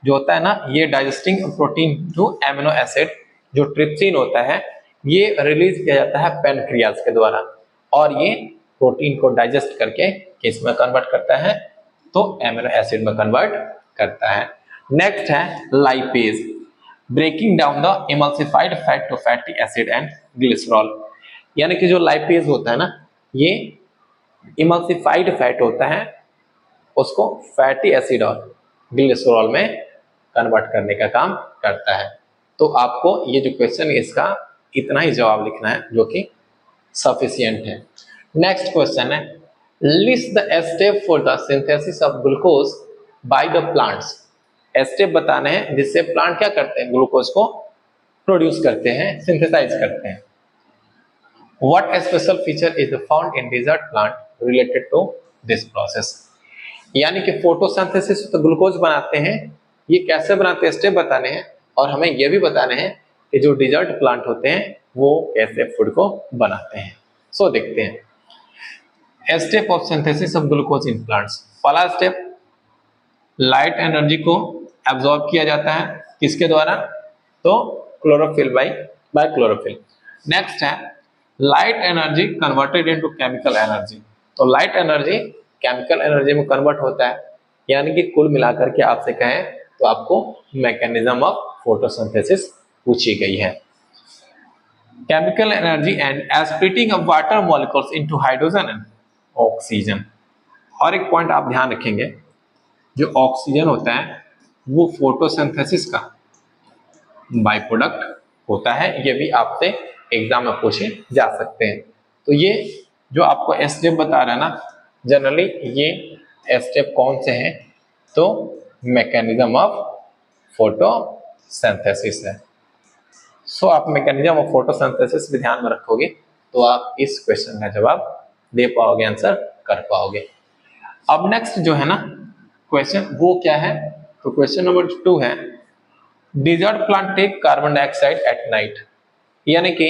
जो होता है ना ये digesting protein to amino acid. जो ट्रिप्सिन होता है ये रिलीज किया जाता है पैनक्रियाज के द्वारा, और ये प्रोटीन को डाइजेस्ट करके किस में कन्वर्ट करता है? तो एमिनो एसिड में कन्वर्ट करता है। नेक्स्ट है lipase, breaking down the emulsified fat to fatty acid and glycerol. यानी कि जो लाइपेज होता है ना ये इमल्सिफाइड फैट होता है, उसको फैटी एसिड और ग्लिसरॉल में कन्वर्ट करने का काम करता है। तो आपको ये जो क्वेश्चन है इसका इतना ही जवाब लिखना है जो कि सफिशिएंट है। नेक्स्ट क्वेश्चन है, list the step for the synthesis of glucose by the plants. Step बताने हैं जिससे प्लांट क्या करते हैं? ग्लूकोज को प्रोड्यूस करते हैं, सिंथेसाइज करते हैं। What special feature is found in desert plant related to this process. यानी कि फोटोसिंथेसिस तो ग्लूकोज बनाते हैं, ये कैसे बनाते हैं स्टेप बताने हैं, और हमें यह भी बताने हैं कि जो डिजर्ट प्लांट होते हैं वो कैसे फूड को बनाते हैं। सो देखते हैं step of synthesis of glucose in plants. पहला स्टेप, लाइट एनर्जी को एब्जॉर्ब किया जाता है किसके द्वारा? तो क्लोरोफिल बाय क्लोरोफिल। नेक्स्ट है light energy converted into chemical energy. तो लाइट एनर्जी केमिकल एनर्जी में कन्वर्ट होता है। यानी कि कुल मिलाकर के आपसे कहें तो आपको मैकेनिज्म ऑफ फोटोसिंथेसिस पूछी गई है। Chemical energy and splitting of water molecules into hydrogen and oxygen. और एक पॉइंट आप ध्यान रखेंगे, जो ऑक्सीजन होता है वो फोटोसिंथेसिस का बाय प्रोडक्ट होता है। ये भी आपसे एग्जाम में पूछे जा सकते हैं। तो ये जो आपको स्टेप बता रहा है ना, जनरली ये स्टेप कौन से हैं? तो मैकेनिज्म ऑफ फोटोसिंथेसिस है। सो आप मैकेनिज्म ऑफ फोटोसिंथेसिस भी ध्यान में रखोगे तो आप इस क्वेश्चन का जवाब दे पाओगे, आंसर कर पाओगे। अब नेक्स्ट जो है ना क्वेश्चन वो क्या है, तो क्वेश्चन नंबर 2 है, desert plant take carbon dioxide at night, यानी कि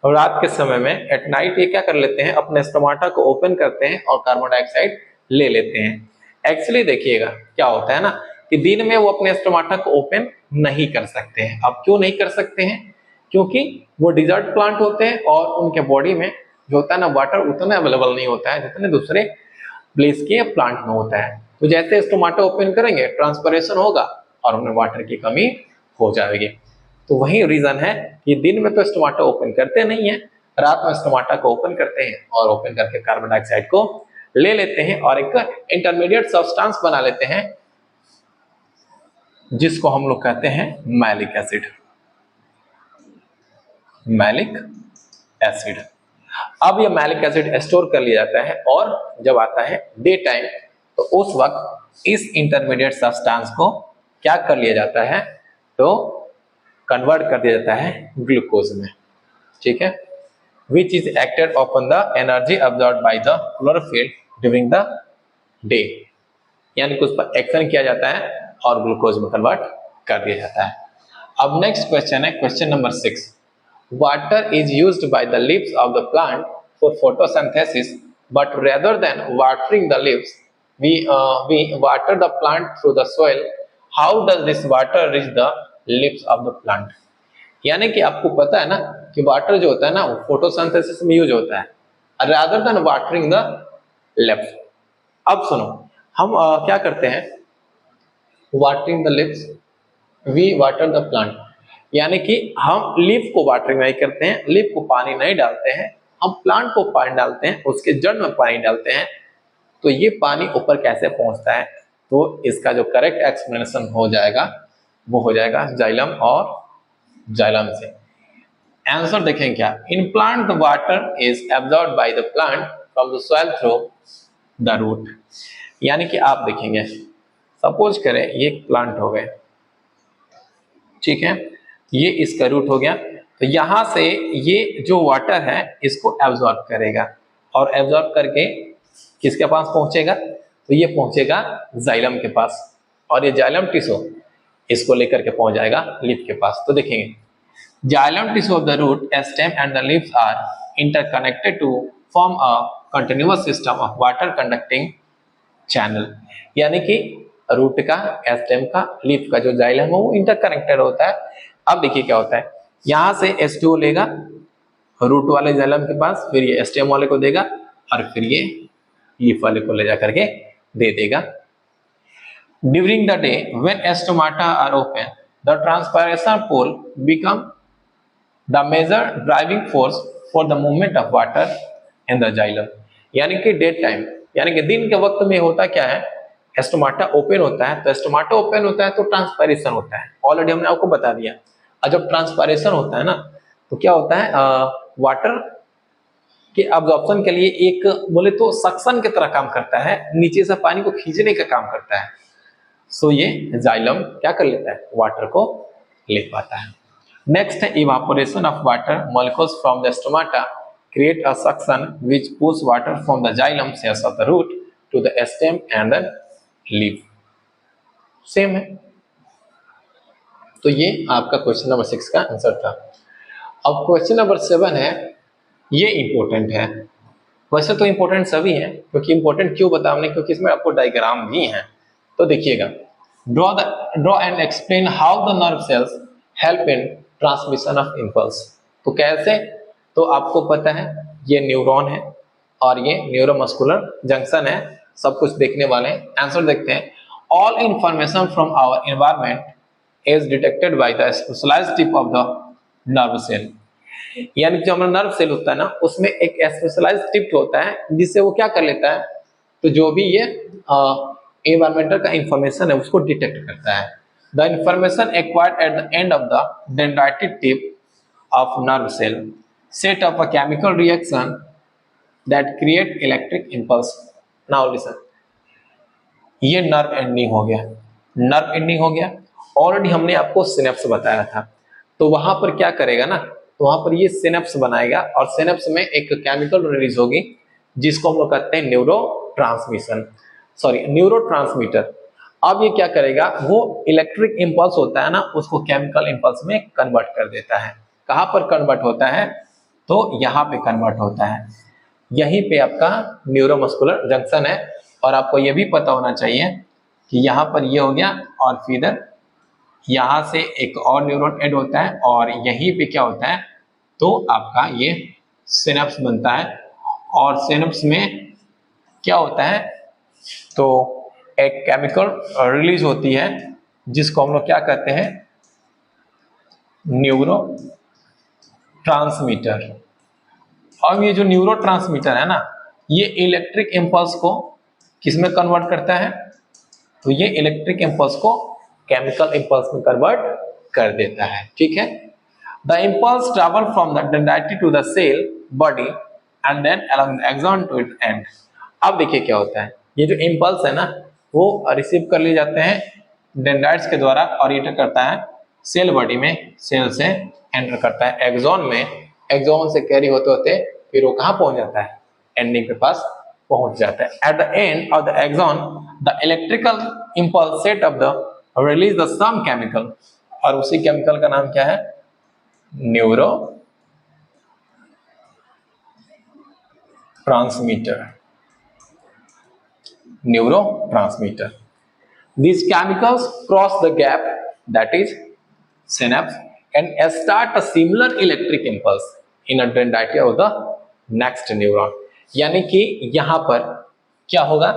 रात के समय में एट नाइट ये क्या कर लेते हैं, अपने स्टोमाटा को ओपन करते हैं और कार्बन डाइऑक्साइड ले लेते हैं। एक्चुअली देखिएगा क्या होता है ना कि दिन में वो अपने स्टोमाटा को ओपन नहीं कर सकते हैं। अब क्यों नहीं कर सकते हैं, क्योंकि वो डिजर्ट प्लांट होते हैं और उनके बॉडी में जो होता है ना वाटर उतना अवेलेबल नहीं होता है जितने दूसरे प्लेस के प्लांट में होता है। तो जैसे स्टोमाटा ओपन करेंगे ट्रांसपरेशन होगा और उनमें वाटर की कमी हो जाएगी। तो वही रीजन है कि दिन में तो स्टोमाटा ओपन करते नहीं है, रात में स्टोमाटा को ओपन करते हैं और ओपन करके कार्बन डाइऑक्साइड को ले लेते हैं और एक इंटरमीडिएट सब्सटेंस बना लेते हैं जिसको हम लोग कहते हैं मैलिक एसिड। मैलिक एसिड, अब ये मैलिक एसिड स्टोर कर लिया जाता है और जब आता है डे टाइम तो उस वक्त इस इंटरमीडिएट सब्सटेंस को क्या कर लिया जाता है, तो कन्वर्ट कर दिया जाता है ग्लूकोज में। ठीक है, which is acted upon the energy absorbed by the chlorophyll during the day, यानी कि उस पर एक्शन किया जाता है और ग्लूकोज में कन्वर्ट कर दिया जाता है। अब नेक्स्ट क्वेश्चन है question number 6, water is used by the leaves of the plant for photosynthesis but rather than watering the leaves we water the plant through the soil. How does this water reach the leaves of the plant? यानी कि आपको पता है ना कि water जो होता है ना वो फोटोसिंथेसिस में यूज होता है rather than watering the leaves। अब सुनो, हम क्या करते हैं, watering the leaves, we water the plant, यानी कि हम लीफ को वाटरिंग नहीं करते हैं, लीफ को पानी नहीं डालते हैं, हम प्लांट को पानी डालते हैं, उसके जड़ में पानी डालते हैं। तो ये पानी ऊपर कैसे पहुंचता है, तो इसका जो करेक्ट एक्सप्लेनेशन हो जाएगा वो हो जाएगा जाइलम और जाइलम से। आंसर देखें क्या, in plant the water is absorbed by the plant from the soil through the root, यानी कि आप देखेंगे सपोज करें ये प्लांट हो गए, ठीक है, ये इसका रूट हो गया, तो यहां से ये जो वाटर है इसको एब्जॉर्ब करेगा और एब्जॉर्ब करके किसके पास पहुंचेगा, तो ये पहुंचेगा जाइलम के पास और ये जाइलम टिश्यू इसको लेकर के पहुंच जाएगा लीफ के पास। तो देखेंगे xylem tissue of the root, stem and the leaves are interconnected to form a continuous system of water conducting channel, यानी कि रूट का, स्टेम का, लीफ का जो जाइलम है वो इंटरकनेक्टेड होता है। अब देखिए क्या होता है, यहां से H2O लेगा रूट वाले जाइलम के पास, फिर ये स्टेम वाले को देगा और फिर ये लीफ वाले को ले जा करके दे देगा। During the day when stomata are open the transpiration pull become the major driving force for the movement of water in the xylem, यानी कि डे टाइम, यानी कि दिन के वक्त में होता क्या है, स्टोमाटा ओपन होता है, तो स्टोमाटा ओपन होता है तो ट्रांसपायरेशन होता है, ऑलरेडी हमने आपको बता दिया। और जब ट्रांसपायरेशन होता है ना तो क्या होता है, वाटर के अब्जॉर्प्शन के लिए एक बोले तो सक्शन की तरह काम करता है, नीचे से पानी को खींचने का काम करता है। सो ये जाइलम क्या कर लेता है, वाटर को ले पाता है। नेक्स्ट है evaporation of water molecules from the stomata create a suction which push water from the xylem cells of the root to the stem and the leaf. Same है। तो ये आपका क्वेश्चन नंबर 6 का आंसर था। अब question number 7 है, ये important है, वैसे तो इंपॉर्टेंट सभी हैं, क्योंकि इंपॉर्टेंट क्यों बता हमने, क्योंकि इसमें आपको डायग्राम भी है। तो देखिएगा, draw and explain how the nerve cells help in transmission of impulse. तो कैसे, तो आपको पता है ये न्यूरॉन है और ये न्यूरोमस्कुलर जंक्शन है, सब कुछ देखने वाले हैं। आंसर देखते हैं, all information from our environment is detected by the specialised tip of the nerve cell, यानी जो हमारा नर्व सेल होता है ना उसमें एक स्पेशलाइज्ड टिप होता है जिससे वो क्या कर लेता है, तो जो भी ये एनवायरमेंटल का इंफॉर्मेशन है उसको डिटेक्ट करता है। The information acquired at the end of the dendritic tip of nerve cell set up a chemical reaction that create electric impulse. Now listen, ये नर्व एंडिंग हो गया, नर्व एंडिंग हो गया। ऑलरेडी हमने आपको सिनेप्स बताया था, तो वहां पर क्या करेगा ना, तो वहां पर ये सिनेप्स बनाएगा और सिनेप्स में एक केमिकल रिलीज होगी जिसको हम लोग कहते हैं न्यूरो ट्रांसमीटर। अब ये क्या करेगा, वो इलेक्ट्रिक इंपल्स होता है ना, उसको केमिकल इंपल्स में कन्वर्ट कर देता है। कहां पर कन्वर्ट होता है, तो यहाँ पे कन्वर्ट होता है, यहीं पे आपका न्यूरोमस्कुलर जंक्शन है। और आपको ये भी पता होना चाहिए कि यहाँ पर ये हो गया और फिर यहाँ से एक और न्यूरॉन ऐड होता है और यहीं पे क्या होता है, तो आपका ये सिनेप्स बनता है। और सिनेप्स में क्या होता है, तो एक केमिकल रिलीज होती है जिसको हम लोग क्या कहते हैं, न्यूरो ट्रांसमीटर। अब ये जो न्यूरो ट्रांसमीटर है ना, ये इलेक्ट्रिक इंपल्स को किसमें कन्वर्ट करता है, तो ये इलेक्ट्रिक इंपल्स को केमिकल इंपल्स में कन्वर्ट कर देता है। ठीक है, the impulse travel from the dendrite to the cell body and then along the axon to it end. अब देखिए क्या होता है, ये जो इंपल्स है ना, वो रिसीव कर लिए जाते हैं डेंड्राइट्स के द्वारा और एंटर करता है सेल बॉडी में, सेल से एंटर करता है एक्सॉन में, एक्सॉन से कैरी होते होते फिर वो कहाँ पहुंच जाता है, एंडिंग के पास पहुंच जाता है। At the end of the axon the electrical impulse set off the release the some chemical, और उसी केमिकल का नाम क्या है, neurotransmitter, neurotransmitter. These chemicals cross the gap, that is synapse, and start a similar electric impulse in a dendrite of the next neuron। यानी कि यहां पर क्या होगा,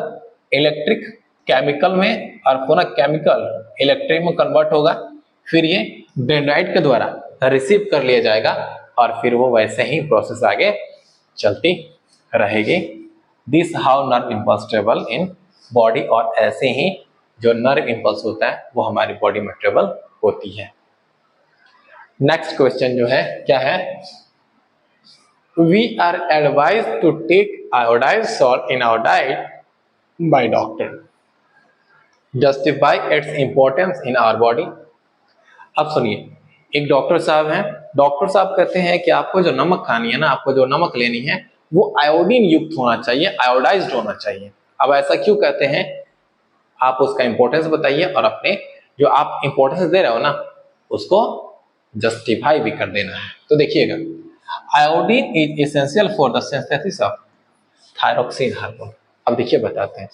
इलेक्ट्रिक केमिकल में और पुनः केमिकल इलेक्ट्रिक में कन्वर्ट होगा, फिर ये डेंड्राइट के द्वारा रिसीव कर लिया जाएगा और फिर वो वैसे ही प्रोसेस आगे चलती रहेगी। This how nerve impulse travel in body, और ऐसे ही जो नर्व इंपल्स होता है वो हमारी बॉडी में ट्रेवल होती है। नेक्स्ट क्वेश्चन जो है क्या है, we are advise to take iodised salt in our diet by doctor, justify its importance in our body. अब सुनिए, एक डॉक्टर साहब हैं, डॉक्टर साहब कहते हैं कि आपको जो नमक खानी है ना, आपको जो नमक लेनी है वो आयोडीन युक्त होना चाहिए, आयोडाइज्ड होना चाहिए। अब ऐसा क्यों कहते हैं, आप उसका इंपॉर्टेंस बताइए और अपने जो आप इंपॉर्टेंस दे रहे हो ना उसको जस्टिफाई भी कर देना है। तो देखिएगा, iodine is essential for the synthesis of thyroxine hormone. अब देखिए बताते हैं,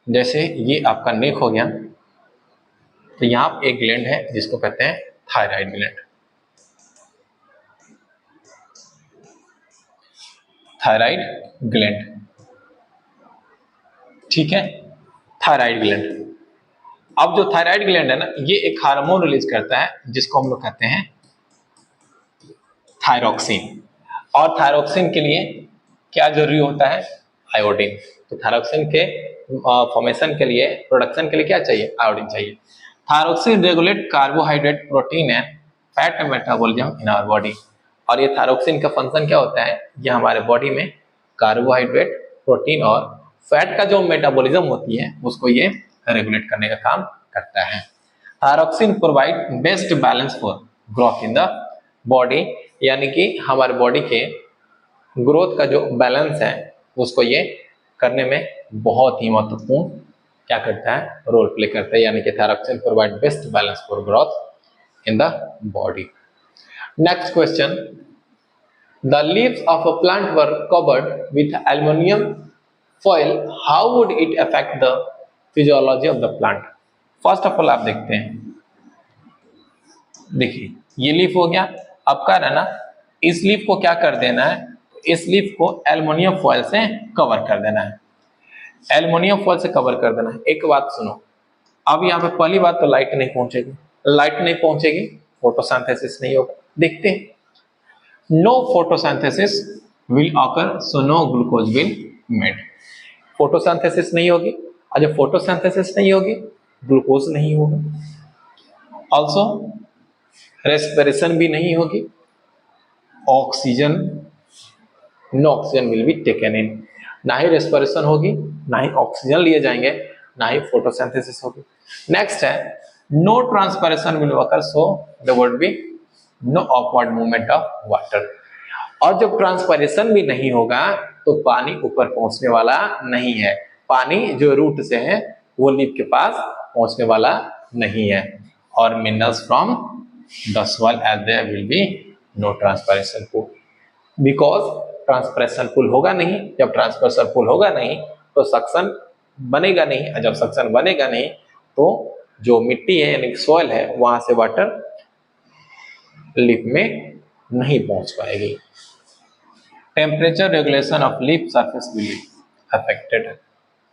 जैसे ये आपका नेक हो गया, तो यहाँ एक ग्लैंड है जिसको कहते हैं थायराइड ग्लैंड, थायराइड ग्लैंड, ठीक है, थायराइड ग्लैंड। अब जो थायराइड ग्लैंड है ना, ये एक हार्मोन रिलीज करता है जिसको हम लोग कहते हैं थायरोक्सिन। और थायरोक्सिन के लिए क्या जरूरी होता है, आयोडीन। तो थायरोक्सिन के फॉर्मेशन के लिए, प्रोडक्शन के लिए क्या चाहिए, आयोडीन चाहिए। Thyroxine regulate carbohydrate, protein and fat metabolism in our body. और ये थायरोक्सिन का फंक्शन क्या होता है, ये हमारे बॉडी में कार्बोहाइड्रेट, प्रोटीन और फैट का जो मेटाबॉलिज्म होती है उसको ये रेगुलेट करने का काम करता है। Thyroxine provide best balance for growth in the body, यानी कि हमारे बॉडी के ग्रोथ का जो बैलेंस है उसको ये करने में बहुत ही महत्वपूर्ण क्या करता है, रोल प्ले करता है। यानी कि thyroxine provide best balance for growth in the body. Next question, the leaves of a plant were covered with aluminium foil, how would it affect the physiology of the plant? First of all आप देखते हैं, देखिए ये leaf हो गया, अब क्या रहना, इस लीफ को क्या कर देना है, इस लीफ को एल्युमिनियम फॉयल से कवर कर देना है, एल्युमिनियम फॉयल से कवर कर देना है। एक बात सुनो, अब यहाँ पे पहली बात तो लाइट नहीं पहुंचेगी, लाइट नहीं पहुंचेगी, फोटोसिंथेसिस नहीं होगा। देखते हैं, no photosynthesis will occur, so no glucose will made. Photosynthesis नहीं होगी, और जब फोटोसिंथेसिस नहीं होगी ग्लूकोज नहीं होगा। ऑल्सो रेस्पिरेशन भी नहीं होगी, oxygen, no oxygen will be taken in. ना ही रेस्पिरेशन होगी, ना ही ऑक्सीजन लिए जाएंगे, ना ही फोटोसिंथेसिस होगी। नेक्स्ट है, no transpiration will occur, so the would be no upward movement of water. और जब ट्रांसपिरेशन भी नहीं होगा तो पानी ऊपर पहुंचने वाला नहीं है, पानी जो रूट से है वो लीफ के पास पहुंचने वाला नहीं है। और minerals from the soil as there will be no transpiration pull, because transpiration pull होगा नहीं। जब ट्रांसपिरेशन पूल होगा नहीं तो सक्शन बनेगा नहीं, और जब सक्शन बनेगा नहीं तो जो मिट्टी है यानी सॉइल है वहां से वाटर लीफ में नहीं पहुंच पाएगी। Temperature regulation of leaf surface will be affected,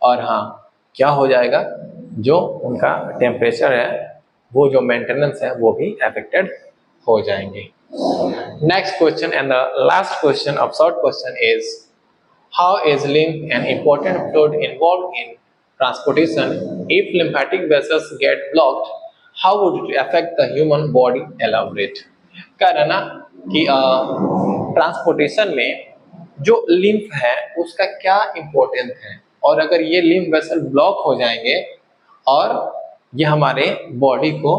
और हाँ क्या हो जाएगा, जो उनका टेम्परेचर है वो जो मेंटेनेंस है वो भी अफेक्टेड हो जाएंगे। Next question and the last question of short question is how is lymph an important fluid involved in transportation? If lymphatic vessels get blocked, how would it affect the human body? Elaborate। कह रहा ना कि transportation में जो lymph है उसका क्या importance है, और अगर ये लिम्फ वेसल ब्लॉक हो जाएंगे और ये हमारे बॉडी को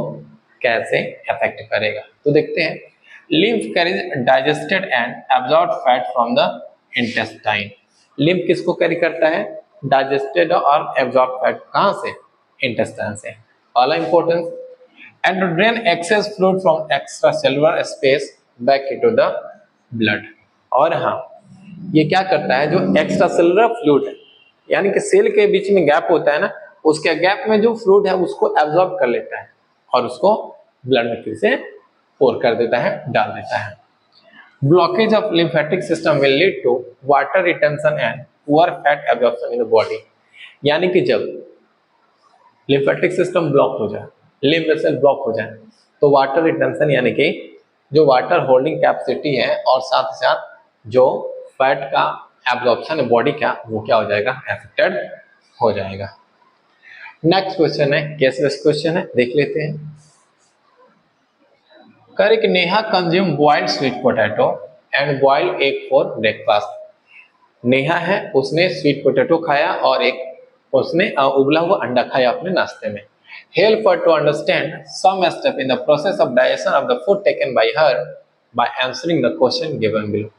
कैसे अफेक्ट करेगा। तो देखते हैं, lymph carries digested and absorbed fat from the intestine. Lymph किसको कैरी करता है? डाइजेस्टेड और एब्जॉर्ब फैट, कहां से? इंटेस्टाइन से। पहला importance, and to drain excess fluid from extracellular space back into the blood. और हाँ ये क्या करता है, जो एक्स्ट्रा सेलुलर फ्लूइड है यानी कि सेल के बीच में गैप होता है ना, उसके गैप में जो फ्लूइड है उसको एब्जॉर्ब कर लेता है और उसको ब्लड में फिर से पोर कर देता है, डाल देता है। Blockage of lymphatic system will lead to water retention and poor fat absorption in the body. यानी कि जब लिम्फेटिक सिस्टम ब्लॉक हो जाए, लिम्फ वेसल ब्लॉक हो जाए, तो वाटर रिटेंशन यानी कि जो वाटर होल्डिंग कैपेसिटी है और साथ ही साथ जो फैट का एब्जॉर्प्शन है बॉडी का, वो क्या हो जाएगा? अफेक्टेड हो जाएगा। नेक्स्ट क्वेश्चन है केस बेस्ड क्वेश्चन है, देख लेते हैं। Correct, Neha consume boiled sweet potato and boiled egg for breakfast. Neha है उसने स्वीट पोटैटो खाया और एक उसने उबला हुआ अंडा खाया अपने नाश्ते में। Help her to understand some step in the process of digestion of the food taken by her by answering the question given below.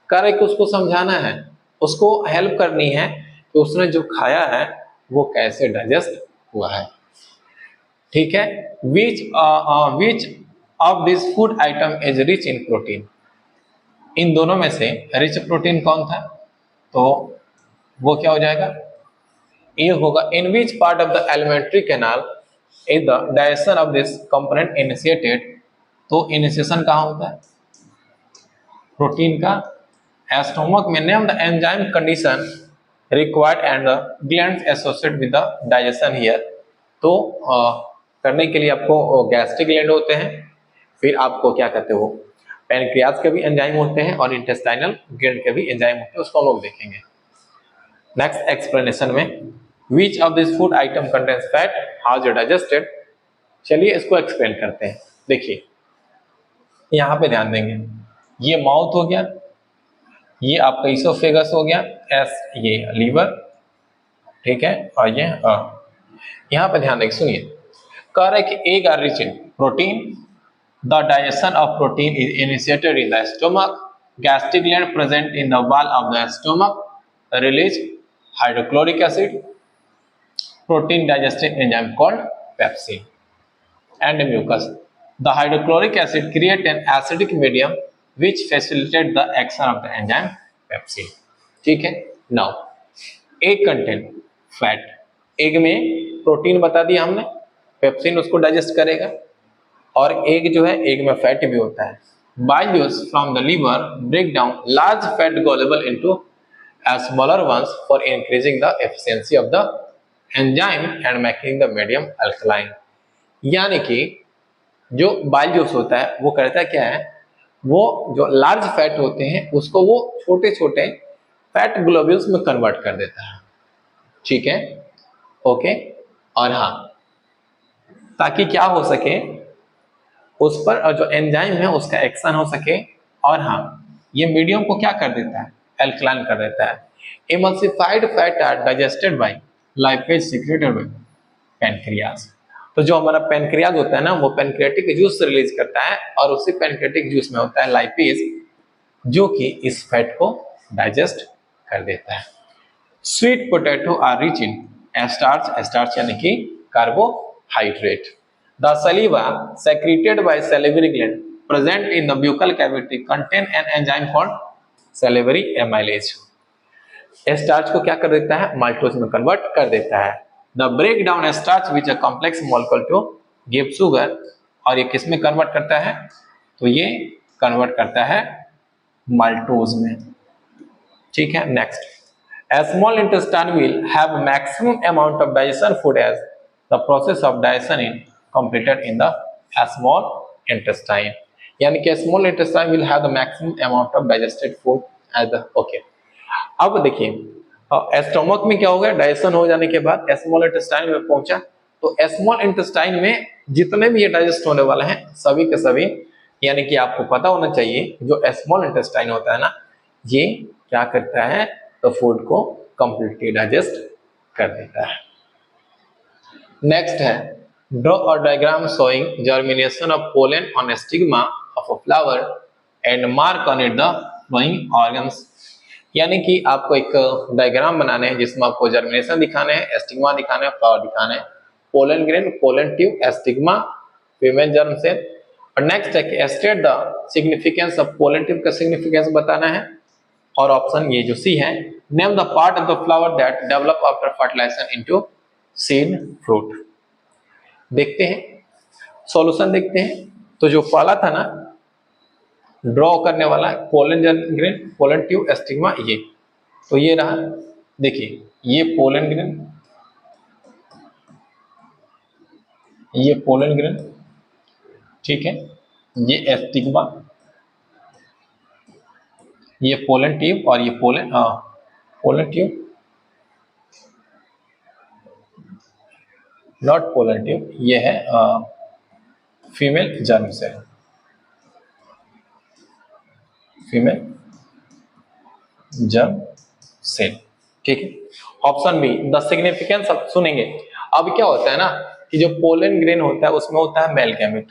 Correct, उसको समझाना है, उसको हेल्प करनी है कि उसने जो खाया है वो कैसे डाइजेस्ट हुआ है। ठीक है, which of this food item is rich in protein. इन दोनों में से रिच प्रोटीन कौन था? तो वो क्या हो जाएगा? ये होगा, in which part of the alimentary canal is the digestion of this component initiated. तो इनिशिएशन कहाँ होता है? प्रोटीन का। स्टोमक में name the enzyme condition required and the glands associated with the digestion here. तो करने के लिए आपको गैस्ट्रिक ग्लैंड होते हैं, फिर आपको क्या कहते हो पैनक्रियाज के भी एंजाइम होते हैं और इंटेस्टाइनल ग्लैंड के भी एंजाइम होते हैं, उसको हम लोग देखेंगे नेक्स्ट एक्सप्लेनेशन में। विच of this food item contains fat, how is digested. चलिए इसको एक्सप्लेन करते हैं। देखिए यहाँ पे ध्यान देंगे, ये माउथ हो गया, ये आपका इसोफेगस हो गया, एस ये लीवर, ठीक है, और ये यहाँ पे ध्यान देंगे। सुनिए, कह रहा है कि egg are rich in protein, the digestion of protein is initiated in the stomach, gastric gland present in the wall of the stomach release hydrochloric acid, protein digesting enzyme called pepsin and mucus. The hydrochloric acid create an acidic medium which facilitate the action of the enzyme pepsin. ठीक है। Now egg contain fat, egg में protein बता दिया हमने, pepsin उसको digest करेगा, और egg जो है एग में फैट भी होता है। Bile juice from the liver break down large fat soluble into smaller ones for increasing the efficiency of the enzyme and making the medium alkaline. यानी कि जो बाइल जूस होता है वो करता है क्या है, वो जो लार्ज फैट होते हैं उसको वो छोटे छोटे फैट ग्लोब्यूल्स में कन्वर्ट कर देता है। ठीक है, ओके। और हाँ, ताकि क्या हो सके, उस पर जो एंजाइम है उसका एक्शन हो सके, और हाँ ये मीडियम को क्या कर देता है, अल्कलाइन कर देता है। Emulsified fat are digested by lipase secreted by pancreas. तो जो हमारा पैनक्रियाज होता है ना, वो पैनक्रियाटिक जूस रिलीज करता है, और उसी पैनक्रियाटिक जूस में होता है लाइपेज, जो कि इस फैट को डाइजेस्ट कर देता है। Sweet potato are rich in starch, starch यानी कि carbohydrate. The saliva secreted by salivary gland present in the buccal cavity contain an enzyme called salivary amylase. Starch को क्या कर देता है, माल्टोज में कन्वर्ट कर देता है। The break down starch which a complex molecule to give sugar, और ये किस में कन्वर्ट करता है, तो ये कन्वर्ट करता है माल्टोज में। ठीक है, next, a small intestine will have maximum amount of digestion food as the process of digestion is completed in the small intestine, यानी कि small intestine will have the maximum amount of digested food as the okay। अब देखिए stomach में क्या हो गया, digestion हो जाने के बाद स्मॉल इंटेस्टाइन में पहुंचा, तो स्मॉल इंटेस्टाइन में जितने भी ये डाइजेस्ट होने वाले हैं सभी के सभी, यानी कि आपको पता होना चाहिए जो स्मॉल इंटेस्टाइन होता है ना, ये क्या करता है, तो फूड को कंप्लीटली डाइजेस्ट कर देता है। नेक्स्ट है, draw a diagram showing germination of pollen on stigma of a flower and mark on it the flowing organs, यानी कि आपको एक डायग्राम बनाने हैं जिसमें आपको जर्मिनेशन दिखाने हैं, स्टिग्मा दिखाने हैं, फ्लावर दिखाने हैं, pollen grain, pollen tube, stigma, female germ cell. और नेक्स्ट है कि state the significance of pollen tube का सिग्निफिकेंस बताना है। और ऑप्शन ये जो सी है, name the part of the flower that develop after fertilisation into seed fruit. देखते हैं सॉल्यूशन, देखते हैं। तो जो पहला था ना ड्रॉ करने वाला, pollen grain, pollen tube, stigma, ये तो ये रहा, देखिए ये पोलन ग्रेन, ये पोलन ग्रेन, ठीक है, ये स्टिग्मा, ये पोलन ट्यूब, और ये pollen tube, not pollen tube, ये है female germ cell, female germ cell, ठीक है। ऑप्शन बी, द सिग्निफिकेंस अब सुनेंगे। अब क्या होता है ना कि जो पोलन ग्रेन होता है उसमें होता है मेल गैमेट।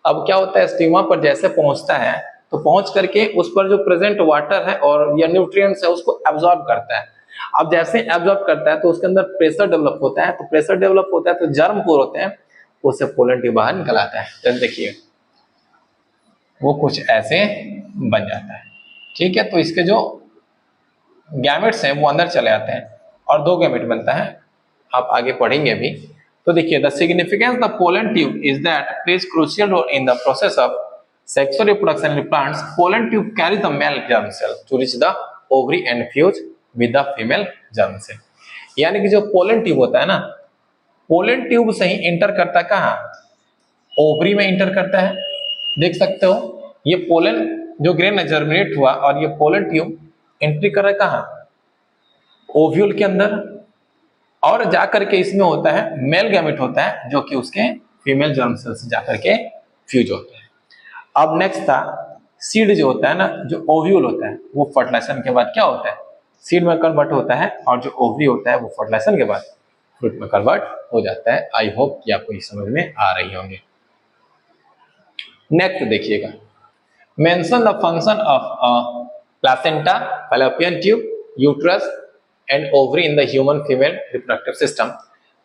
अब क्या होता है, स्टिग्मा पर जैसे पहुंचता है तो पहुंच करके उस पर जो प्रेजेंट वाटर है और या न्यूट्रिएंट्स है उसको एब्जॉर्ब करता है। अब जैसे एब्जॉर्ब करता है तो उसके अंदर प्रेशर डेवलप होता है, तो प्रेशर डेवलप होता है तो जर्म पोर होते हैं, उससे पोलन ट्यूब बाहर निकल आता है। जैसे देखिए वो कुछ ऐसे बन जाता है, ठीक है। तो इसके जो गैमेट्स हैं वो अंदर चले आते हैं और दो गैमेट बनता है, आप आगे पढ़ेंगे भी। तो देखिए, the significance the pollen tube is that plays crucial role in the process of sexual reproduction in plants. Pollen tube carries the male germ cell to reach the ovary and fuse with the female germ cell. यानी कि जो pollen tube होता है ना, pollen tube से ही inter करता है कहाँ, ओवरी में इंटर करता है। देख सकते हो ये पोलन जो ग्रेन जर्मिनेट हुआ और ये पोलन ट्यूब एंट्री कर रहा है कहाँ, ओव्यूल के अंदर, और जाकर के इसमें होता है मेल गैमेट होता है जो कि उसके फीमेल जर्म सेल से जाकर के फ्यूज होता है। अब नेक्स्ट था सीड जो होता है ना, जो ओव्यूल होता है वो फर्टिलाइजेशन के बाद क्या होता है, सीड में कन्वर्ट होता है, और जो ओवरी होता है वो फर्टिलाइजेशन के बाद फ्रूट में कन्वर्ट हो जाता है। आई होप कि आपको ये समझ में आ रही होंगे। नेक्स्ट देखिएगा, mention the function of placenta, fallopian tube, uterus and ovary in the human female reproductive system.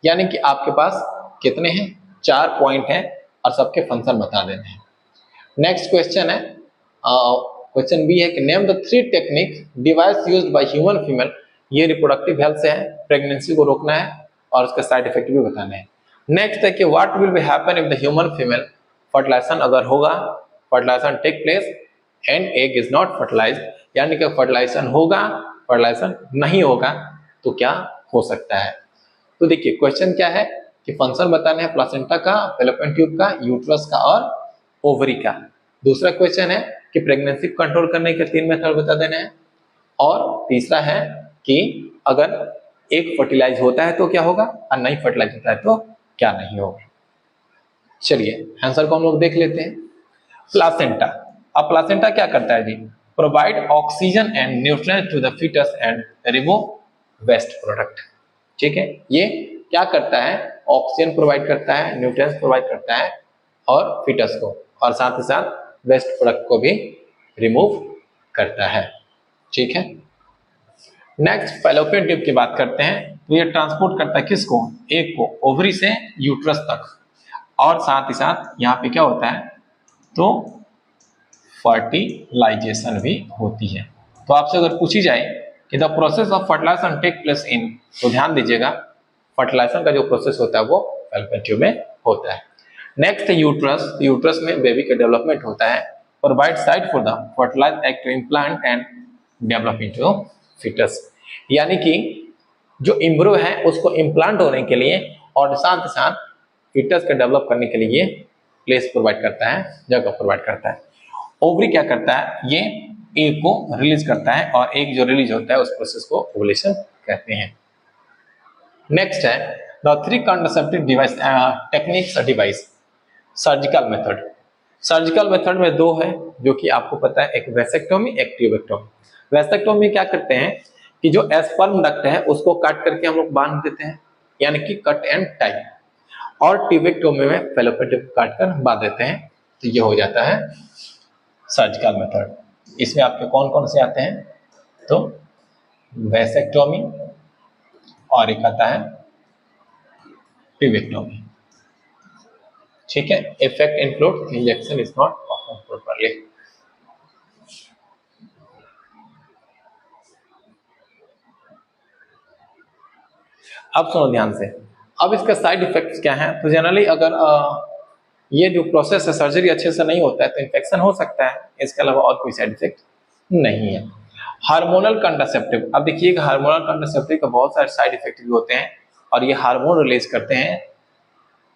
यानी कि आपके पास कितने हैं, 4 पॉइंट हैं और सबके फंक्शन बता देने हैं। नेक्स्ट क्वेश्चन है, क्वेश्चन बी है कि name the 3 technique device used by human female. ये रिप्रोडक्टिव हेल्थ से है, प्रेगनेंसी को रोकना है और उसके साइड इफेक्ट भी बताने हैं। नेक्स्ट है कि what will be happen if the human female fertilisation अगर होगा, fertilisation take place and egg is not fertilised, यानी कि फर्टिलाइजेशन होगा, फर्टिलाइजेशन नहीं होगा तो क्या हो सकता है। तो देखिए क्वेश्चन क्या है कि फंक्शन बताने हैं प्लासेंटा का, फैलोपियन ट्यूब का, यूट्रस का और ओवरी का। दूसरा क्वेश्चन है कि प्रेगनेंसी कंट्रोल करने के 3 मेथड बता देने हैं, और तीसरा है कि अगर एक फर्टिलाइज होता है तो क्या होगा और नहीं फर्टिलाइज होता है तो क्या नहीं होगा। चलिए आंसर को हम लोग देख लेते हैं। प्लासेंटा, अब प्लासेंटा क्या करता है जी, provide oxygen and nutrients to the foetus and remove waste product. ठीक है, ये क्या करता है, ऑक्सीजन प्रोवाइड करता है, न्यूट्रिएंट्स प्रोवाइड करता है और फीटस को, और साथ ही साथ वेस्ट प्रोडक्ट को भी रिमूव करता है। ठीक है, नेक्स्ट फैलोपियन ट्यूब की बात करते हैं। तो ये ट्रांसपोर्ट करता है किसको, एग को ओवरी से यूट्रस तक, और साथ ही साथ यहाँ पे क्या होता है, तो फर्टिलाइजेशन भी होती है। तो आपसे अगर पूछी जाए कि the process of fertilisation take place in, तो ध्यान दीजिएगा फर्टिलाइजेशन का जो प्रोसेस होता है वो फैलोपियन ट्यूब में होता है। नेक्स्ट है यूट्रस। यूट्रस में बेबी का डेवलपमेंट होता है, provide site for the fertilised egg to implant and develop into foetus, यानी कि जो एम्ब्रियो है उसको इम्प्लांट होने के लिए और साथ ही साथ फीटस का डेवलप करने के लिए प्लेस प्रोवाइड करता है, जगह प्रोवाइड करता है। ओवरी क्या करता है, ये एग को रिलीज करता है और एग जो रिलीज होता है उस प्रोसेस को ओवुलेशन कहते हैं। नेक्स्ट है the 3 contraceptive device techniques device surgical method. Surgical method में 2 है जो कि आपको पता है, एक वेसेक्टोमी एक ट्यूबेक्टोमी। वेसेक्टोमी में क्या करते हैं कि जो स्पर्म डक्ट है उसको काट करके हम लोग बांध देते हैं, यानी कि कट एंड टाई, और ट्यूबेक्टोमी में फैलोपियन ट्यूब काट कर बांध देते हैं। तो ये हो जाता है सर्जिकल मेथड। इसमें आपके कौन कौन से आते हैं, तो वेसेक्टोमी और एक आता है ट्यूबेक्टोमी। ठीक है, effect include injection is not perform properly. अब सुनो ध्यान से, अब इसका साइड इफेक्ट्स क्या है। तो जनरली अगर ये जो प्रोसेस है सर्जरी अच्छे से नहीं होता है तो इन्फेक्शन हो सकता है, इसके अलावा और कोई साइड इफेक्ट नहीं है। हार्मोनल कंट्रासेप्टिव, अब देखिएगा हार्मोनल कंट्रासेप्टिव का बहुत सारे साइड इफेक्ट भी होते हैं और ये हार्मोन रिलीज करते हैं।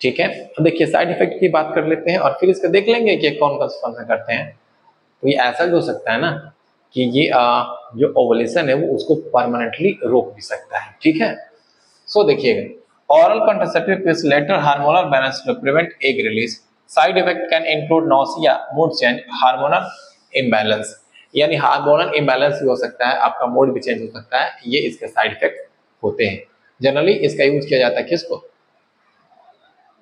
ठीक है, तो देखिए साइड इफेक्ट की बात कर लेते हैं और फिर इसका देख लेंगे कि कौन कौन से फंक्शन करते हैं। तो ये ऐसा भी हो सकता है ना कि ये जो ओवुलेशन है वो उसको परमानेंटली रोक भी सकता है। ठीक है, सो देखिएगा, oral contraceptive pills later hormonal balance to prevent egg release. Side effect can include nausea, mood change, hormonal imbalance, यानी हार्मोनल इम्बैलेंस भी हो सकता है, आपका मूड भी चेंज हो सकता है, ये इसके साइड इफेक्ट होते हैं। जनरली इसका यूज किया जाता है किसको,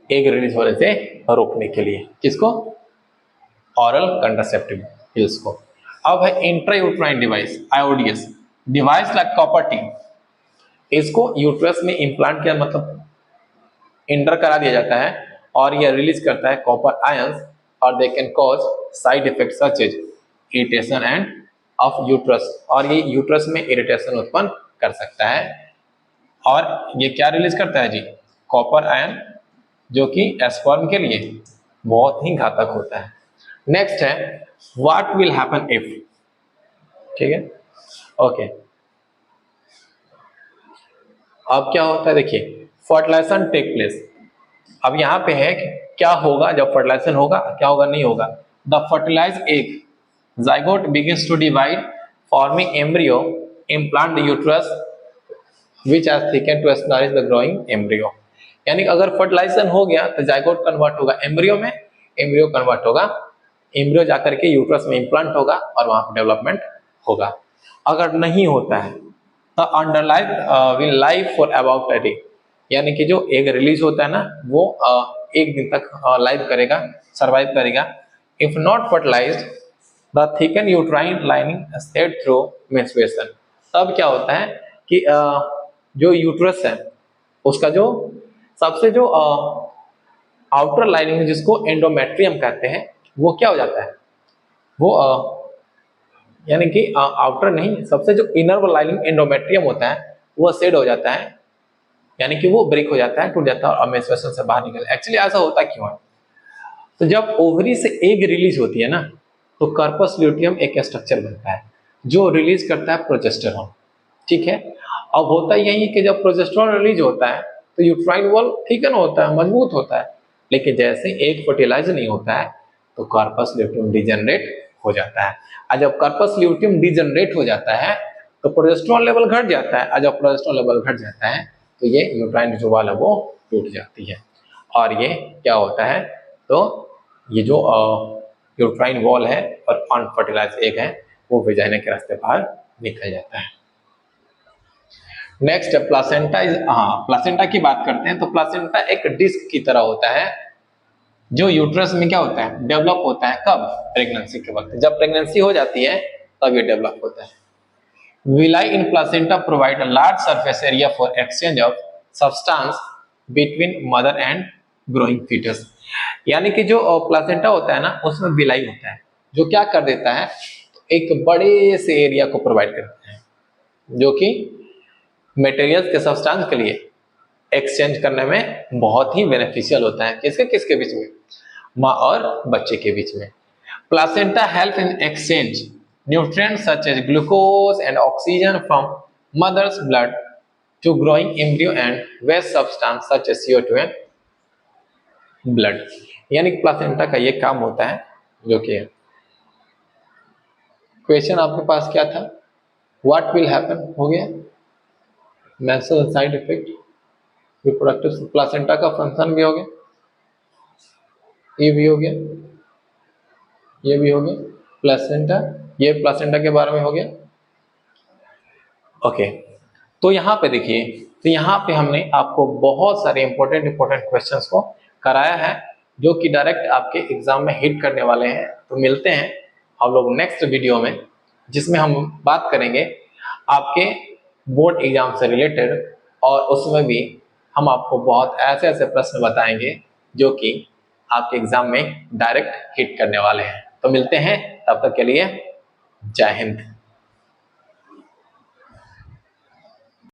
एग रिलीज होने से रोकने के लिए, किसको, ऑरल कंट्रासेप्टिव पिल्स को। अब है intrauterine device, IUDs device like copper T, इसको यूट्रस में इम्प्लांट किया मतलब इंटर करा दिया जाता है और यह रिलीज करता है कॉपर आयंस और they can cause side effect such as irritation and of uterus, और ये यूट्रस में इरिटेशन उत्पन्न कर सकता है। और ये क्या रिलीज करता है जी, कॉपर आयन, जो कि स्पर्म के लिए बहुत ही घातक होता है। नेक्स्ट है व्हाट विल हैपन इफ, ठीक है, ओके। अब क्या होता है, देखिए फर्टिलाइजेशन टेक प्लेस। अब यहाँ पे है कि क्या होगा जब फर्टिलाइजेशन होगा, क्या होगा नहीं होगा। The fertilise egg zygote begins to divide forming embryo implant the uterus which has thicken to nourish the growing embryo, यानी अगर फर्टिलाइजेशन हो गया तो जाइगोट कन्वर्ट होगा एम्ब्रियो में, एम्ब्रियो कन्वर्ट होगा, एम्ब्रियो जाकर के यूट्रस में इम्प्लांट होगा और वहां पर डेवलपमेंट होगा। अगर नहीं होता है तो अंडरलाइव will live for about a day, यानी कि जो एग रिलीज होता है ना वो एक दिन तक लाइव करेगा, सरवाइव करेगा। If not fertilised the thicken uterine lining stayed through menstruation, तब क्या होता है कि जो यूट्रस है उसका जो सबसे जो आउटर लाइनिंग है जिसको एंडोमेट्रियम कहते हैं, वो क्या हो जाता है, वो यानी कि आउटर नहीं, सबसे जो इनर लाइनिंग एंडोमेट्रियम होता है वो सेड हो जाता है, यानी कि वो ब्रेक हो जाता है, टूट जाता है और मेंस्ट्रुएशन से बाहर निकल। एक्चुअली ऐसा होता क्यों है, तो जब ओवरी से एग रिलीज होती है ना तो कार्पस ल्यूटियम एक स्ट्रक्चर बनता है जो रिलीज करता है प्रोजेस्टेरॉन। ठीक है, अब होता यही है कि जब प्रोजेस्टेरॉन रिलीज होता है तो यूट्राइन वॉल थिकन होता है, मजबूत होता है, लेकिन जैसे एग फर्टिलाइज नहीं होता है तो कार्पस ल्यूटियम डिजेनरेट हो जाता है। और जब कार्पस ल्यूटियम डिजेनरेट हो जाता है तो प्रोजेस्टेरॉन लेवल घट जाता है, और जब प्रोजेस्टेरॉन लेवल घट जाता है तो ये यूट्राइन जो वॉल है वो टूट जाती है, और ये क्या होता है, तो ये जो यूट्राइन वॉल है और अनफर्टिलाइज एग है वो वेजाइना के रास्ते बाहर निकल जाता है। नेक्स्ट प्लासेंटा, प्लासेंटा की बात करते हैं। तो प्लासेंटा एक डिस्क की तरह होता है जो यूट्रस में क्या होता है, डेवलप होता है। कब, प्रेगनेंसी के वक्त। जब प्रेगनेंसी हो जाती है तब ये डेवलप होता है। villi in placenta provide a large surface area for exchange of substance between mother and growing fetus। यानी कि जो प्लासेंटा होता है ना, उसमें विलाई होता है जो क्या कर देता है, एक बड़े से एरिया को प्रोवाइड करता है जो कि मटेरियल्स के सब्सटेंस के लिए एक्सचेंज करने में बहुत ही बेनिफिशियल होता है। किसके किसके बीच में, माँ और बच्चे के बीच में। Placenta help in exchange nutrients such as glucose and oxygen from mother's blood to growing embryo and waste substance such as CO2 and blood. यानी प्लासेंटा का ये काम होता है जो कि क्वेश्चन आपके पास क्या था, व्हाट विल हैपन हो गया, message side effect, reproductive placenta का फंक्शन भी हो गया, ये भी हो गया, ये भी हो गया, प्लासेंटा, ये प्लासेंटा के बारे में हो गया। ओके, तो यहाँ पे देखिए, तो यहाँ पे हमने आपको बहुत सारे इंपॉर्टेंट क्वेश्चंस को कराया है जो कि डायरेक्ट आपके एग्जाम में हिट करने वाले हैं। तो मिलते हैं हम लोग नेक्स्ट वीडियो में, जिसमें हम बात करेंगे आपके बोर्ड एग्जाम से रिलेटेड, और उसमें भी हम आपको बहुत ऐसे ऐसे प्रश्न बताएंगे जो कि आपके एग्जाम में डायरेक्ट हिट करने वाले हैं। तो मिलते हैं, तब तक के लिए जय हिंद।